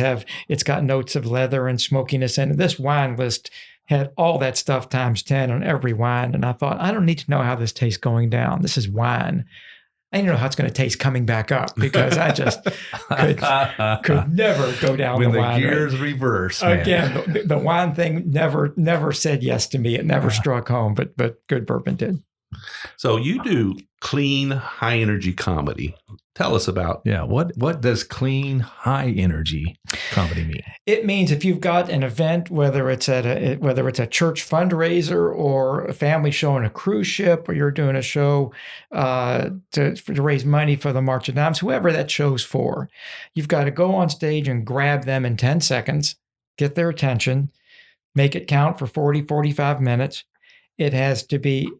it's got notes of leather and smokiness, and this wine list had all that stuff times 10 on every wine. And I thought, I don't need to know how this tastes going down. This is wine. I don't know how it's going to taste coming back up because I just could never go down when the wine. When the gears reverse. Again, the wine thing never said yes to me. It never struck home, but good bourbon did. So you do clean, high energy comedy. Tell us about. Yeah. What does clean, high energy comedy mean? It means if you've got an event, whether it's a church fundraiser or a family show on a cruise ship, or you're doing a show to raise money for the March of Dimes, whoever that show's for, you've got to go on stage and grab them in 10 seconds, get their attention, make it count for 40, 45 minutes. It has to be.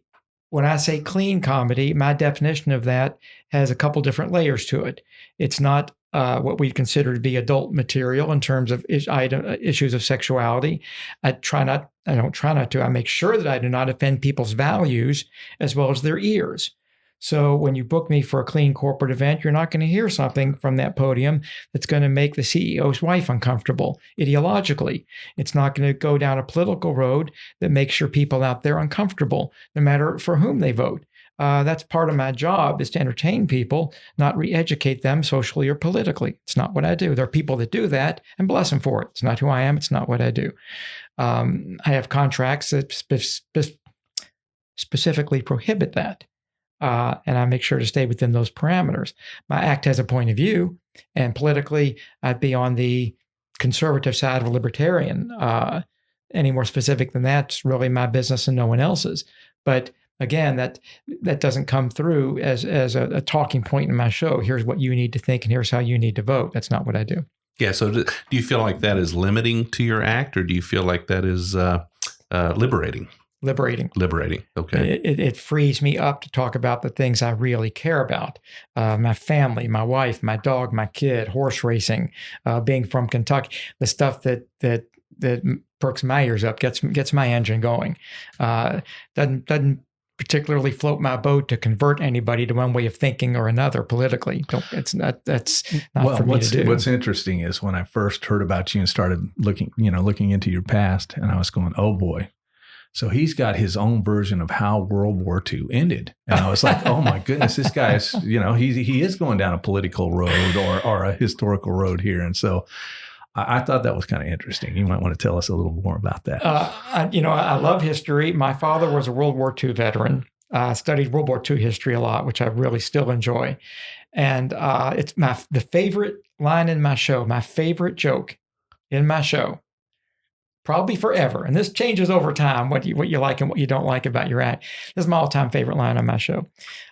When I say clean comedy, my definition of that has a couple different layers to it. It's not what we consider to be adult material in terms of issues of sexuality. I don't try not to. I make sure that I do not offend people's values as well as their ears. So when you book me for a clean corporate event, you're not going to hear something from that podium that's going to make the CEO's wife uncomfortable ideologically. It's not going to go down a political road that makes your people out there uncomfortable, no matter for whom they vote. That's part of my job, is to entertain people, not re-educate them socially or politically. It's not what I do. There are people that do that, and bless them for it. It's not who I am. It's not what I do. I have contracts that specifically prohibit that. And I make sure to stay within those parameters. My act has a point of view, and politically, I'd be on the conservative side of a libertarian. Any more specific than that's really my business and no one else's. But again, that doesn't come through as a talking point in my show. Here's what you need to think, and here's how you need to vote. That's not what I do. Yeah. So do you feel like that is limiting to your act, or do you feel like that is liberating? Liberating. Okay. It frees me up to talk about the things I really care about. My family, my wife, my dog, my kid, horse racing, being from Kentucky, the stuff that perks my ears up, gets my engine going. Doesn't particularly float my boat to convert anybody to one way of thinking or another politically. That's not for me to do. What's interesting is when I first heard about you and started looking into your past, and I was going, oh boy. So he's got his own version of how World War II ended. And I was like, oh my goodness, this guy's, he is going down a political road or a historical road here. And so I thought that was kind of interesting. You might want to tell us a little more about that. I love history. My father was a World War II veteran. I studied World War II history a lot, which I really still enjoy. And it's the favorite line in my show, my favorite joke in my show, probably forever. And this changes over time, what you like and what you don't like about your act. This is my all-time favorite line on my show.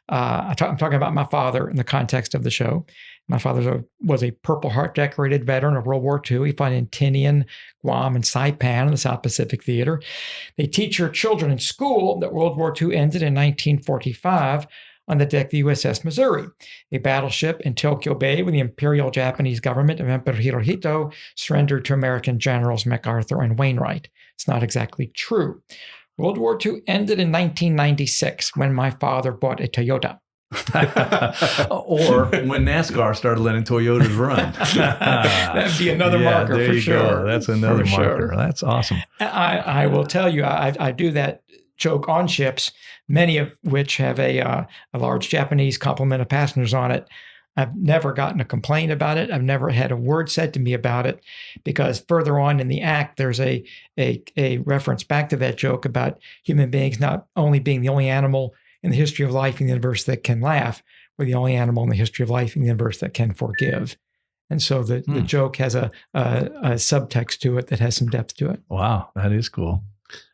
I'm talking about my father in the context of the show. My father was a Purple Heart decorated veteran of World War II. He fought in Tinian, Guam, and Saipan in the South Pacific Theater. They teach your children in school that World War II ended in 1945 on the deck of the USS Missouri, a battleship in Tokyo Bay when the Imperial Japanese government of Emperor Hirohito surrendered to American generals MacArthur and Wainwright. It's not exactly true. World War II ended in 1996 when my father bought a Toyota. Or when NASCAR started letting Toyotas run. That'd be another marker for sure. Go. That's another marker. Sure. That's awesome. I will tell you, I do that joke on ships, many of which have a large Japanese complement of passengers on it. I've never gotten a complaint about it. I've never had a word said to me about it, because further on in the act, there's a reference back to that joke about human beings not only being the only animal in the history of life in the universe that can laugh, we're the only animal in the history of life in the universe that can forgive. And so the joke has a subtext to it that has some depth to it. Wow, that is cool.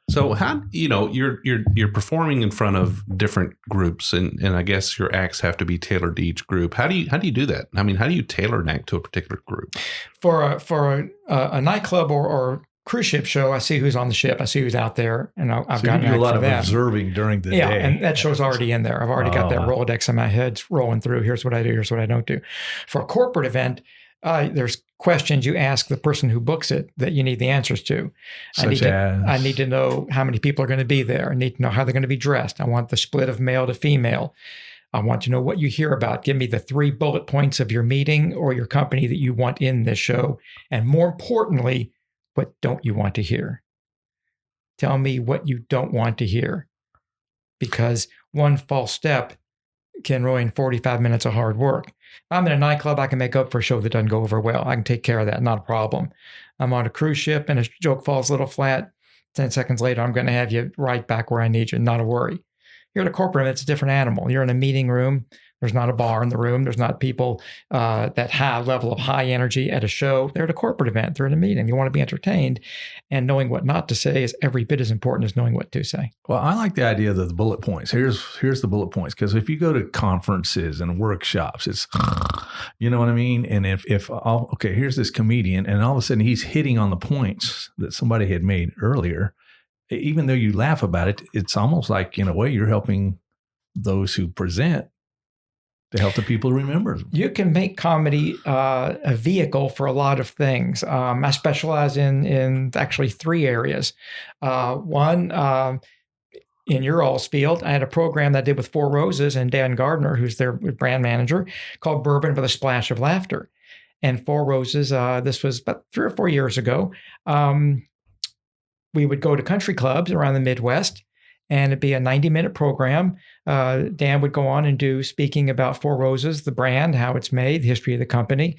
So how, you're performing in front of different groups, and I guess your acts have to be tailored to each group. How do you do that? I mean, how do you tailor an act to a particular group? For a nightclub or cruise ship show, I see who's on the ship. I see who's out there, and I've got a lot of observing during the day. Yeah, and that show's already in there. I've already got that Rolodex in my head rolling through. Here's what I do. Here's what I don't do. For a corporate event, there's questions you ask the person who books it that you need the answers to. I need to know how many people are going to be there. I need to know how they're going to be dressed. I want the split of male to female. I want to know what you hear about. Give me the 3 bullet points of your meeting or your company that you want in this show. And more importantly, what don't you want to hear? Tell me what you don't want to hear. Because one false step can ruin 45 minutes of hard work. If I'm in a nightclub, I can make up for a show that doesn't go over well. I can take care of that, not a problem. I'm on a cruise ship and a joke falls a little flat. 10 seconds later, I'm going to have you right back where I need you, not a worry. You're at a corporate event, it's a different animal. You're in a meeting room. There's not a bar in the room. There's not people that high level of high energy at a show. They're at a corporate event. They're at a meeting. You want to be entertained. And knowing what not to say is every bit as important as knowing what to say. Well, I like the idea of the bullet points. Here's the bullet points. Because if you go to conferences and workshops, it's, you know what I mean? And if here's this comedian, and all of a sudden he's hitting on the points that somebody had made earlier, even though you laugh about it, it's almost like, in a way, you're helping those who present to help the people remember. You can make comedy a vehicle for a lot of things. I specialize in actually 3 areas. One, in your all's field. I had a program that I did with Four Roses and Dan Gardner, who's their brand manager, called Bourbon with a Splash of Laughter. And Four Roses, this was about 3 or 4 years ago. We would go to country clubs around the Midwest, and it'd be a 90-minute program. Dan would go on and do speaking about Four Roses, the brand, how it's made, the history of the company.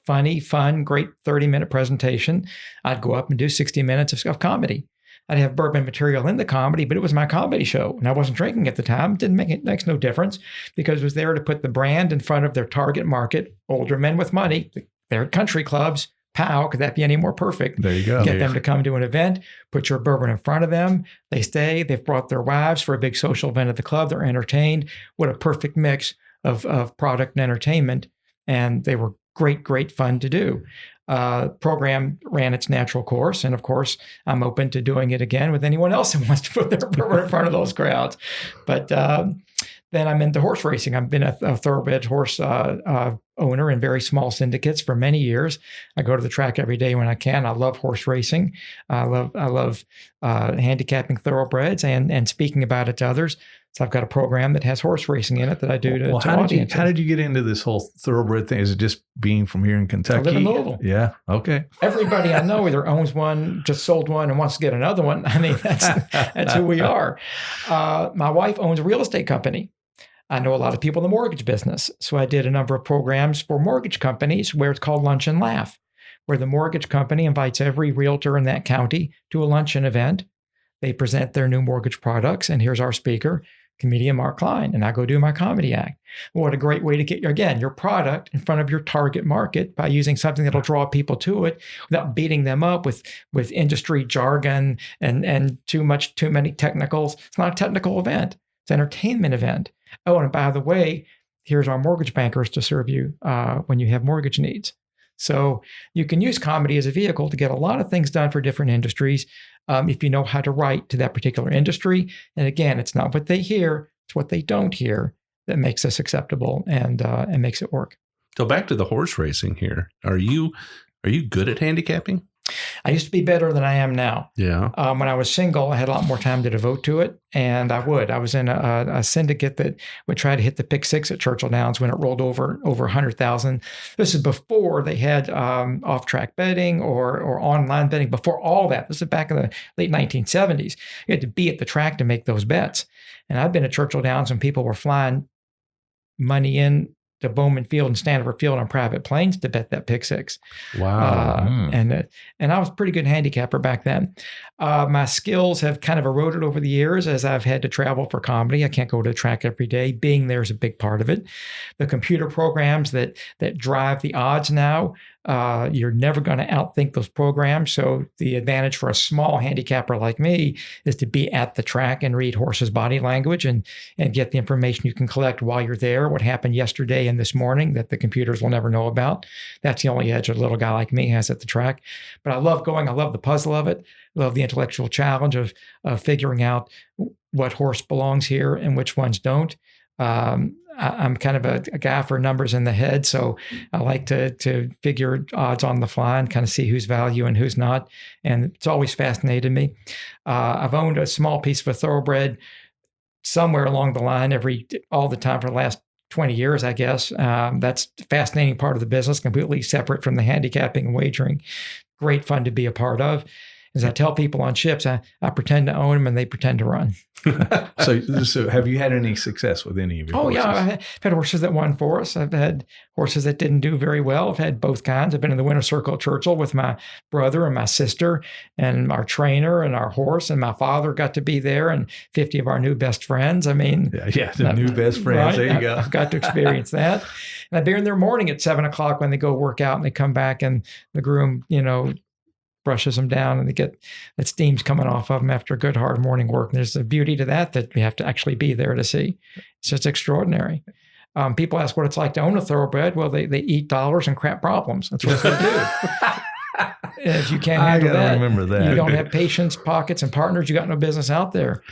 Funny, fun, great 30-minute presentation. I'd go up and do 60 minutes of comedy. I'd have bourbon material in the comedy, but it was my comedy show, and I wasn't drinking at the time. It makes no difference, because it was there to put the brand in front of their target market, older men with money. They're at country clubs. Pow, could that be any more perfect? There you go. Get them to come to an event, put your bourbon in front of them. They stay. They've brought their wives for a big social event at the club. They're entertained. What a perfect mix of product and entertainment. And they were great fun to do. Program ran its natural course. And of course, I'm open to doing it again with anyone else who wants to put their bourbon in front of those crowds. But then I'm into horse racing. I've been a thoroughbred horse owner in very small syndicates for many years. I go to the track every day when I can. I love horse racing. I love handicapping thoroughbreds and speaking about it to others. So I've got a program that has horse racing in it that I do to audiences. How did you get into this whole thoroughbred thing? Is it just being from here in Kentucky? I live in Louisville. Yeah. Okay. Everybody I know either owns one, just sold one, and wants to get another one. I mean, that's who we are. My wife owns a real estate company. I know a lot of people in the mortgage business. So I did a number of programs for mortgage companies where it's called Lunch and Laugh, where the mortgage company invites every realtor in that county to a luncheon event. They present their new mortgage products, and here's our speaker, comedian Mark Klein, and I go do my comedy act. What a great way to get, your product in front of your target market by using something that'll draw people to it without beating them up with industry jargon and too many technicals. It's not a technical event. It's an entertainment event. Oh, and by the way, here's our mortgage bankers to serve you when you have mortgage needs. So you can use comedy as a vehicle to get a lot of things done for different industries if you know how to write to that particular industry. And again, it's not what they hear, it's what they don't hear that makes us acceptable and makes it work. So back to the horse racing here. Are you good at handicapping? I used to be better than I am now. Yeah. When I was single, I had a lot more time to devote to it, and I was in a syndicate that would try to hit the pick six at Churchill Downs when it rolled over 100,000. This is before they had off-track betting or online betting. Before all that, this is back in the late 1970s. You had to be at the track to make those bets. And I've been at Churchill Downs when people were flying money in to Bowman Field and Stanford Field on private planes to bet that pick six. Wow. And I was a pretty good handicapper back then. My skills have kind of eroded over the years as I've had to travel for comedy. I can't go to the track every day. Being there is a big part of it. The computer programs that drive the odds now, you're never going to outthink those programs. So the advantage for a small handicapper like me is to be at the track and read horses' body language and get the information you can collect while you're there. What happened yesterday and this morning that the computers will never know about. That's the only edge a little guy like me has at the track. But I love going. I love the puzzle of it. I love the intellectual challenge of figuring out what horse belongs here and which ones don't. I'm kind of a guy for numbers in the head, so I like to figure odds on the fly and kind of see who's value and who's not. And it's always fascinated me. I've owned a small piece of a thoroughbred somewhere along the line all the time for the last 20 years, I guess. That's a fascinating part of the business, completely separate from the handicapping and wagering. Great fun to be a part of. As I tell people on ships, I pretend to own them and they pretend to run. So have you had any success with any of your horses? Yeah. I've had horses that won for us. I've had horses that didn't do very well. I've had both kinds. I've been in the winner's circle at Churchill with my brother and my sister and our trainer and our horse, and my father got to be there and 50 of our new best friends. I mean, the new best friends. Right? There you go. I've got to experience that. And I've been in their morning at 7:00 when they go work out and they come back and the groom, brushes them down and they get that steam's coming off of them after a good hard morning work. And there's a beauty to that we have to actually be there to see. It's just extraordinary. People ask what it's like to own a thoroughbred. Well, they eat dollars and crap problems. That's what they do. If you can't handle remember that. You don't have patience, pockets, and partners, you got no business out there.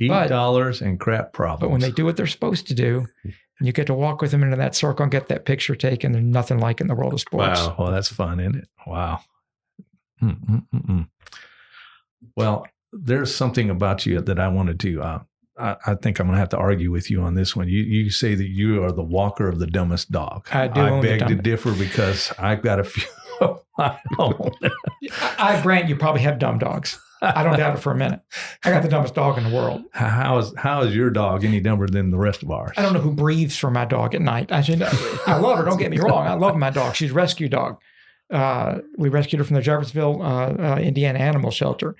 Dollars and crap problems. But when they do what they're supposed to do, and you get to walk with them into that circle and get that picture taken, there's nothing like it in the world of sports. Wow. Well, that's fun, isn't it? Wow. Well, there's something about you that I wanted to. I think I'm going to have to argue with you on this one. You say that you are the walker of the dumbest dog. I beg to differ because I've got a few of my own. I grant you probably have dumb dogs. I don't doubt it for a minute. I got the dumbest dog in the world. How is your dog any dumber than the rest of ours? I don't know who breathes for my dog at night. I love her. Don't get me wrong. I love my dog. She's a rescue dog. We rescued her from the Jeffersonville, Indiana animal shelter.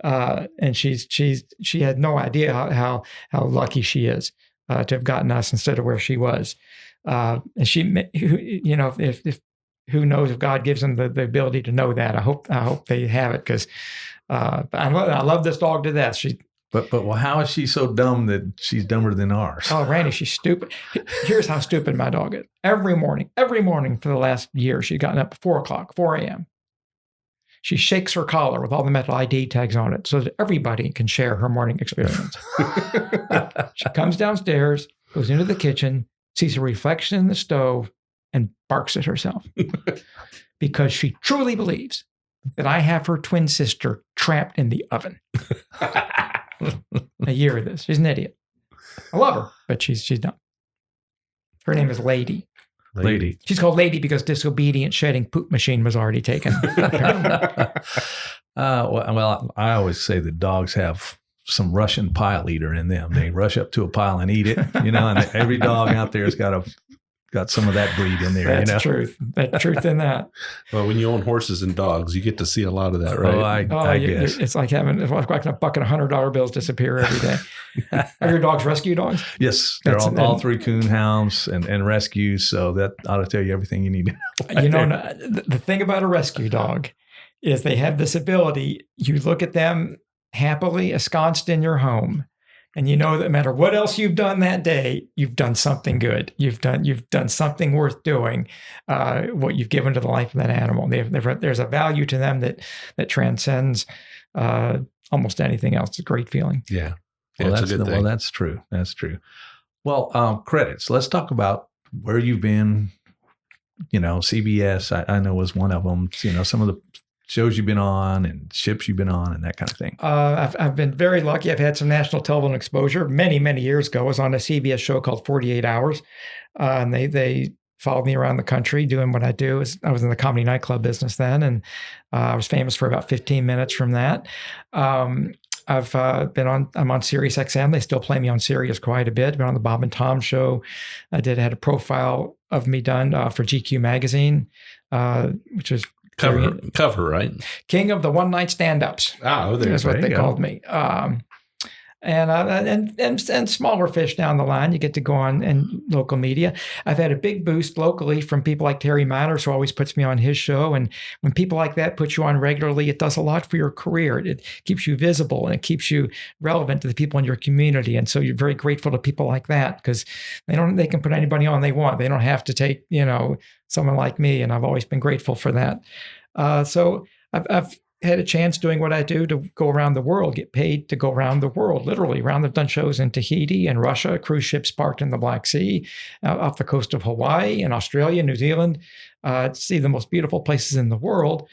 And she had no idea how lucky she is to have gotten us instead of where she was. And she, you know, if who knows if God gives them the ability to know that. I hope they have it because I love this dog to death. But how is she so dumb that she's dumber than ours? Oh, Randy, she's stupid. Here's how stupid my dog is. Every morning for the last year, she's gotten up at 4 a.m. She shakes her collar with all the metal ID tags on it so that everybody can share her morning experience. She comes downstairs, goes into the kitchen, sees a reflection in the stove, and barks at herself because she truly believes that I have her twin sister trapped in the oven. A year of this. She's an idiot. I love her, but she's dumb. Her name is Lady. She's called Lady because disobedient shedding poop machine was already taken. Well, I always say that dogs have some Russian pile eater in them. They rush up to a pile and eat it, you know, and every dog out there has got some of that breed in there. That's you know? truth. That's truth in that. Well, when you own horses and dogs, you get to see a lot of that, right? I guess. It's like having a bucket of $100 bills disappear every day. Are your dogs rescue dogs? Yes. They're all 3 coon hounds and rescues. So that ought to tell you everything you need to know. You know, the thing about a rescue dog is they have this ability. You look at them happily ensconced in your home, and you know that no matter what else you've done that day, you've done something good. You've done something worth doing. What you've given to the life of that animal. There's a value to them that transcends almost anything else. It's a great feeling. Yeah. Well, that's true. That's true. Well, credits. Let's talk about where you've been. You know, CBS, I know was one of them. You know, some of the shows you've been on and ships you've been on and that kind of thing. I've been very lucky. I've had some national television exposure. Many, many years ago, I was on a CBS show called 48 Hours. And they followed me around the country doing what I do. I was in the comedy nightclub business then, and I was famous for about 15 minutes from that. I'm on Sirius XM. They still play me on Sirius quite a bit. Been on the Bob and Tom show. I had a profile of me done for GQ magazine, which was cover, right? King of the one night stand-ups. That's what they called me. And smaller fish down the line. You get to go on in local media. I've had a big boost locally from people like Terry Manners, who always puts me on his show. And when people like that put you on regularly, it does a lot for your career. It keeps you visible and it keeps you relevant to the people in your community. And so you're very grateful to people like that because they can put anybody on they want. They don't have to take, someone like me. And I've always been grateful for that. So I've had a chance doing what I do to go around the world, get paid to go around the world, literally around. I've done shows in Tahiti and Russia, cruise ships parked in the Black Sea, off the coast of Hawaii and Australia, New Zealand, see the most beautiful places in the world,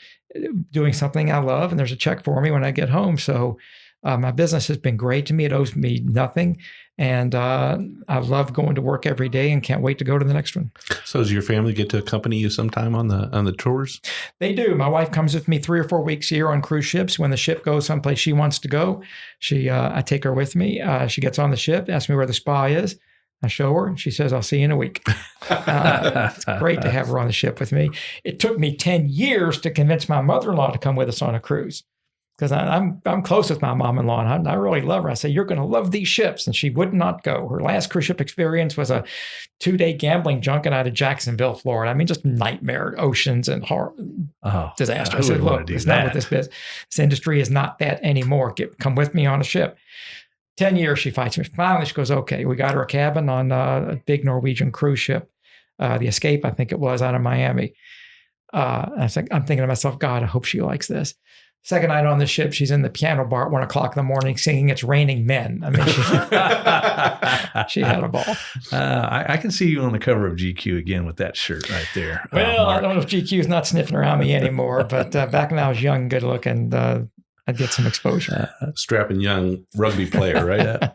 doing something I love. And there's a check for me when I get home. So my business has been great to me. It owes me nothing. And I love going to work every day and can't wait to go to the next one. So does your family get to accompany you sometime on the tours? They do. My wife comes with me 3 or 4 weeks a year on cruise ships. When the ship goes someplace she wants to go, I take her with me. She gets on the ship, asks me where the spa is. I show her, and she says, "I'll see you in a week." It's great to have her on the ship with me. It took me 10 years to convince my mother-in-law to come with us on a cruise. Because I'm close with my mom-in-law, and I really love her. I say, "You're going to love these ships," and she would not go. Her last cruise ship experience was a 2-day gambling junket out of Jacksonville, Florida. I mean, just nightmare oceans and horror, disaster. I said, "Look, it's not what this is. This industry is not that anymore. Come with me on a ship." 10 years she fights me. Finally, she goes, "Okay." We got her a cabin on a big Norwegian cruise ship, the Escape, I think it was, out of Miami. I'm thinking to myself, God, I hope she likes this. Second night on the ship, she's in the piano bar at 1:00 in the morning singing "It's Raining Men." I mean, she had a ball. I can see you on the cover of GQ again with that shirt right there. Well, I don't know if GQ is not sniffing around me anymore, but back when I was young, good looking, I'd get some exposure. Strapping young rugby player, right?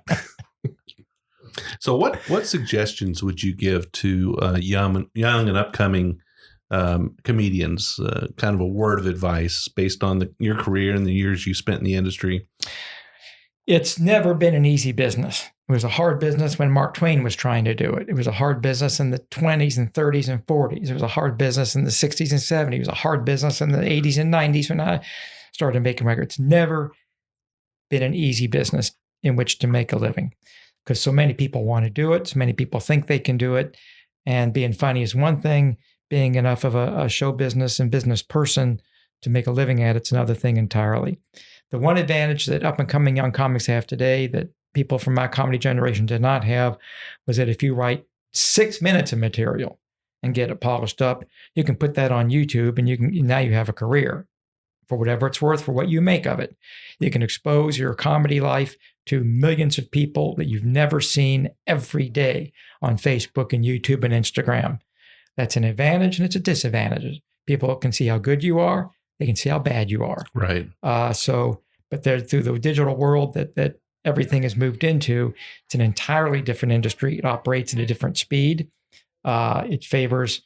So what suggestions would you give to young and upcoming comedians, kind of a word of advice based on your career and the years you spent in the industry? It's never been an easy business. It was a hard business when Mark Twain was trying to do it. It was a hard business in the 20s and 30s and 40s. It was a hard business in the 60s and 70s. It was a hard business in the 80s and 90s when I started making records. It's never been an easy business in which to make a living because so many people want to do it. So many people think they can do it. And being funny is one thing. Being enough of a show business and business person to make a living at it's another thing entirely. The one advantage that up-and-coming young comics have today that people from my comedy generation did not have was that if you write 6 minutes of material and get it polished up, you can put that on YouTube and now you have a career for whatever it's worth, for what you make of it. You can expose your comedy life to millions of people that you've never seen every day on Facebook and YouTube and Instagram. That's an advantage and it's a disadvantage. People can see how good you are. They can see how bad you are. Right. But they're through the digital world that everything has moved into. It's an entirely different industry. It operates at a different speed. It favors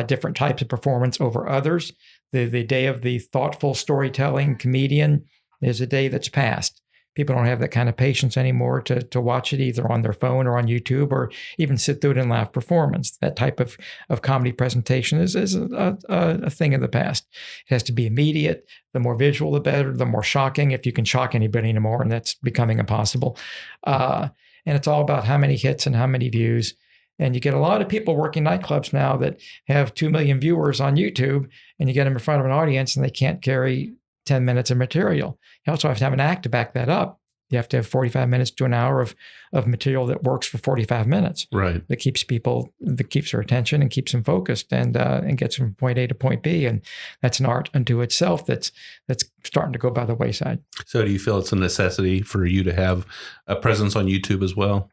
different types of performance over others. The day of the thoughtful storytelling comedian is a day that's past. People don't have that kind of patience anymore to watch it either on their phone or on YouTube or even sit through it in live performance. That type of comedy presentation is a thing of the past. It has to be immediate. The more visual, the better. The more shocking, if you can shock anybody anymore, and that's becoming impossible. And it's all about how many hits and how many views. And you get a lot of people working nightclubs now that have 2 million viewers on YouTube, and you get them in front of an audience and they can't carry 10 minutes of material. You also have to have an act to back that up. You have to have 45 minutes to an hour of material that works for 45 minutes. Right. That keeps their attention and keeps them focused and gets them from point A to point B. And that's an art unto itself that's starting to go by the wayside. So do you feel it's a necessity for you to have a presence on YouTube as well?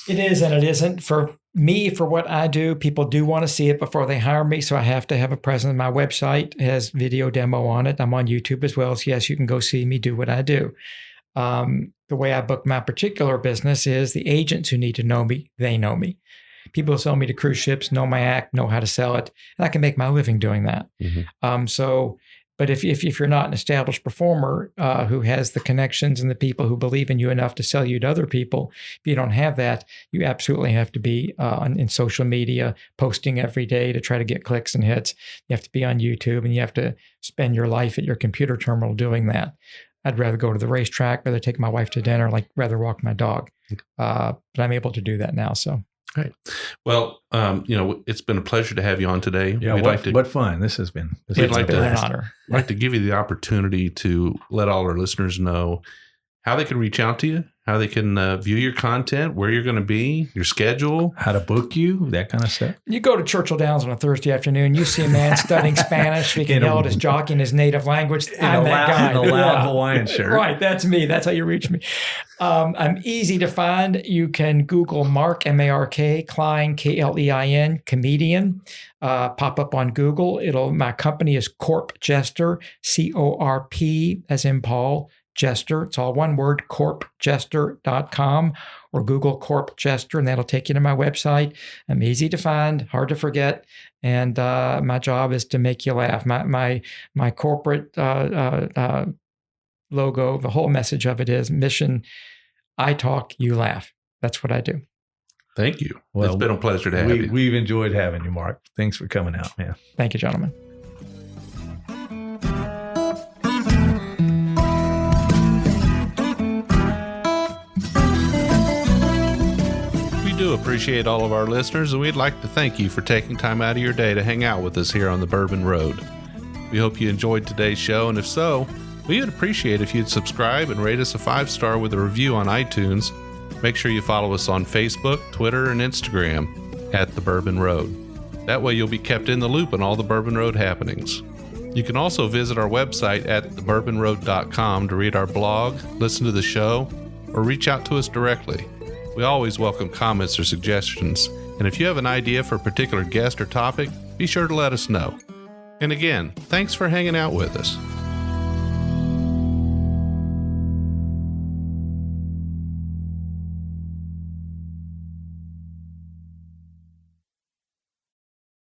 It is and it isn't. For me, for what I do, people do want to see it before they hire me, so I have to have a presence. My website has video demo on it. I'm on YouTube as well, so yes, you can go see me do what I do. The way I book my particular business is the agents who need to know me, they know me. People who sell me to cruise ships know my act, know how to sell it, and I can make my living doing that. Mm-hmm. But if you're not an established performer who has the connections and the people who believe in you enough to sell you to other people, if you don't have that, you absolutely have to be in social media, posting every day to try to get clicks and hits. You have to be on YouTube, and you have to spend your life at your computer terminal doing that. I'd rather go to the racetrack, rather take my wife to dinner, rather walk my dog. But I'm able to do that now, so. Right. Well, it's been a pleasure to have you on today. Yeah, what fun this has been. It's been an honor. I'd like to give you the opportunity to let all our listeners know how they can reach out to you, how they can view your content, where you're going to be, your schedule, how to book you, that kind of stuff. You go to Churchill Downs on a Thursday afternoon, you see a man studying Spanish, speaking yell at his jockey in his native language. I'm that guy. In a loud Hawaiian shirt. Right, that's me. That's how you reach me. I'm easy to find. You can Google Mark, M-A-R-K, Klein, K-L-E-I-N, comedian. Pop up on Google. My company is Corp Jester, C-O-R-P, as in Paul, Jester. It's all one word, corpjester.com, or Google Corp Jester, and that'll take you to my website. I'm easy to find, hard to forget, and my job is to make you laugh. My corporate logo, the whole message of it is mission, I talk, you laugh. That's what I do. Thank you. Well, it's been a pleasure to have you. We've enjoyed having you, Mark. Thanks for coming out, man. Thank you, gentlemen. We do appreciate all of our listeners, and we'd like to thank you for taking time out of your day to hang out with us here on the Bourbon Road. We hope you enjoyed today's show, and if so, we would appreciate if you'd subscribe and rate us a 5-star with a review on iTunes. Make sure you follow us on Facebook, Twitter, and Instagram at The Bourbon Road. That way you'll be kept in the loop on all the Bourbon Road happenings. You can also visit our website at thebourbonroad.com to read our blog, listen to the show, or reach out to us directly. We always welcome comments or suggestions, and if you have an idea for a particular guest or topic, be sure to let us know. And again, thanks for hanging out with us.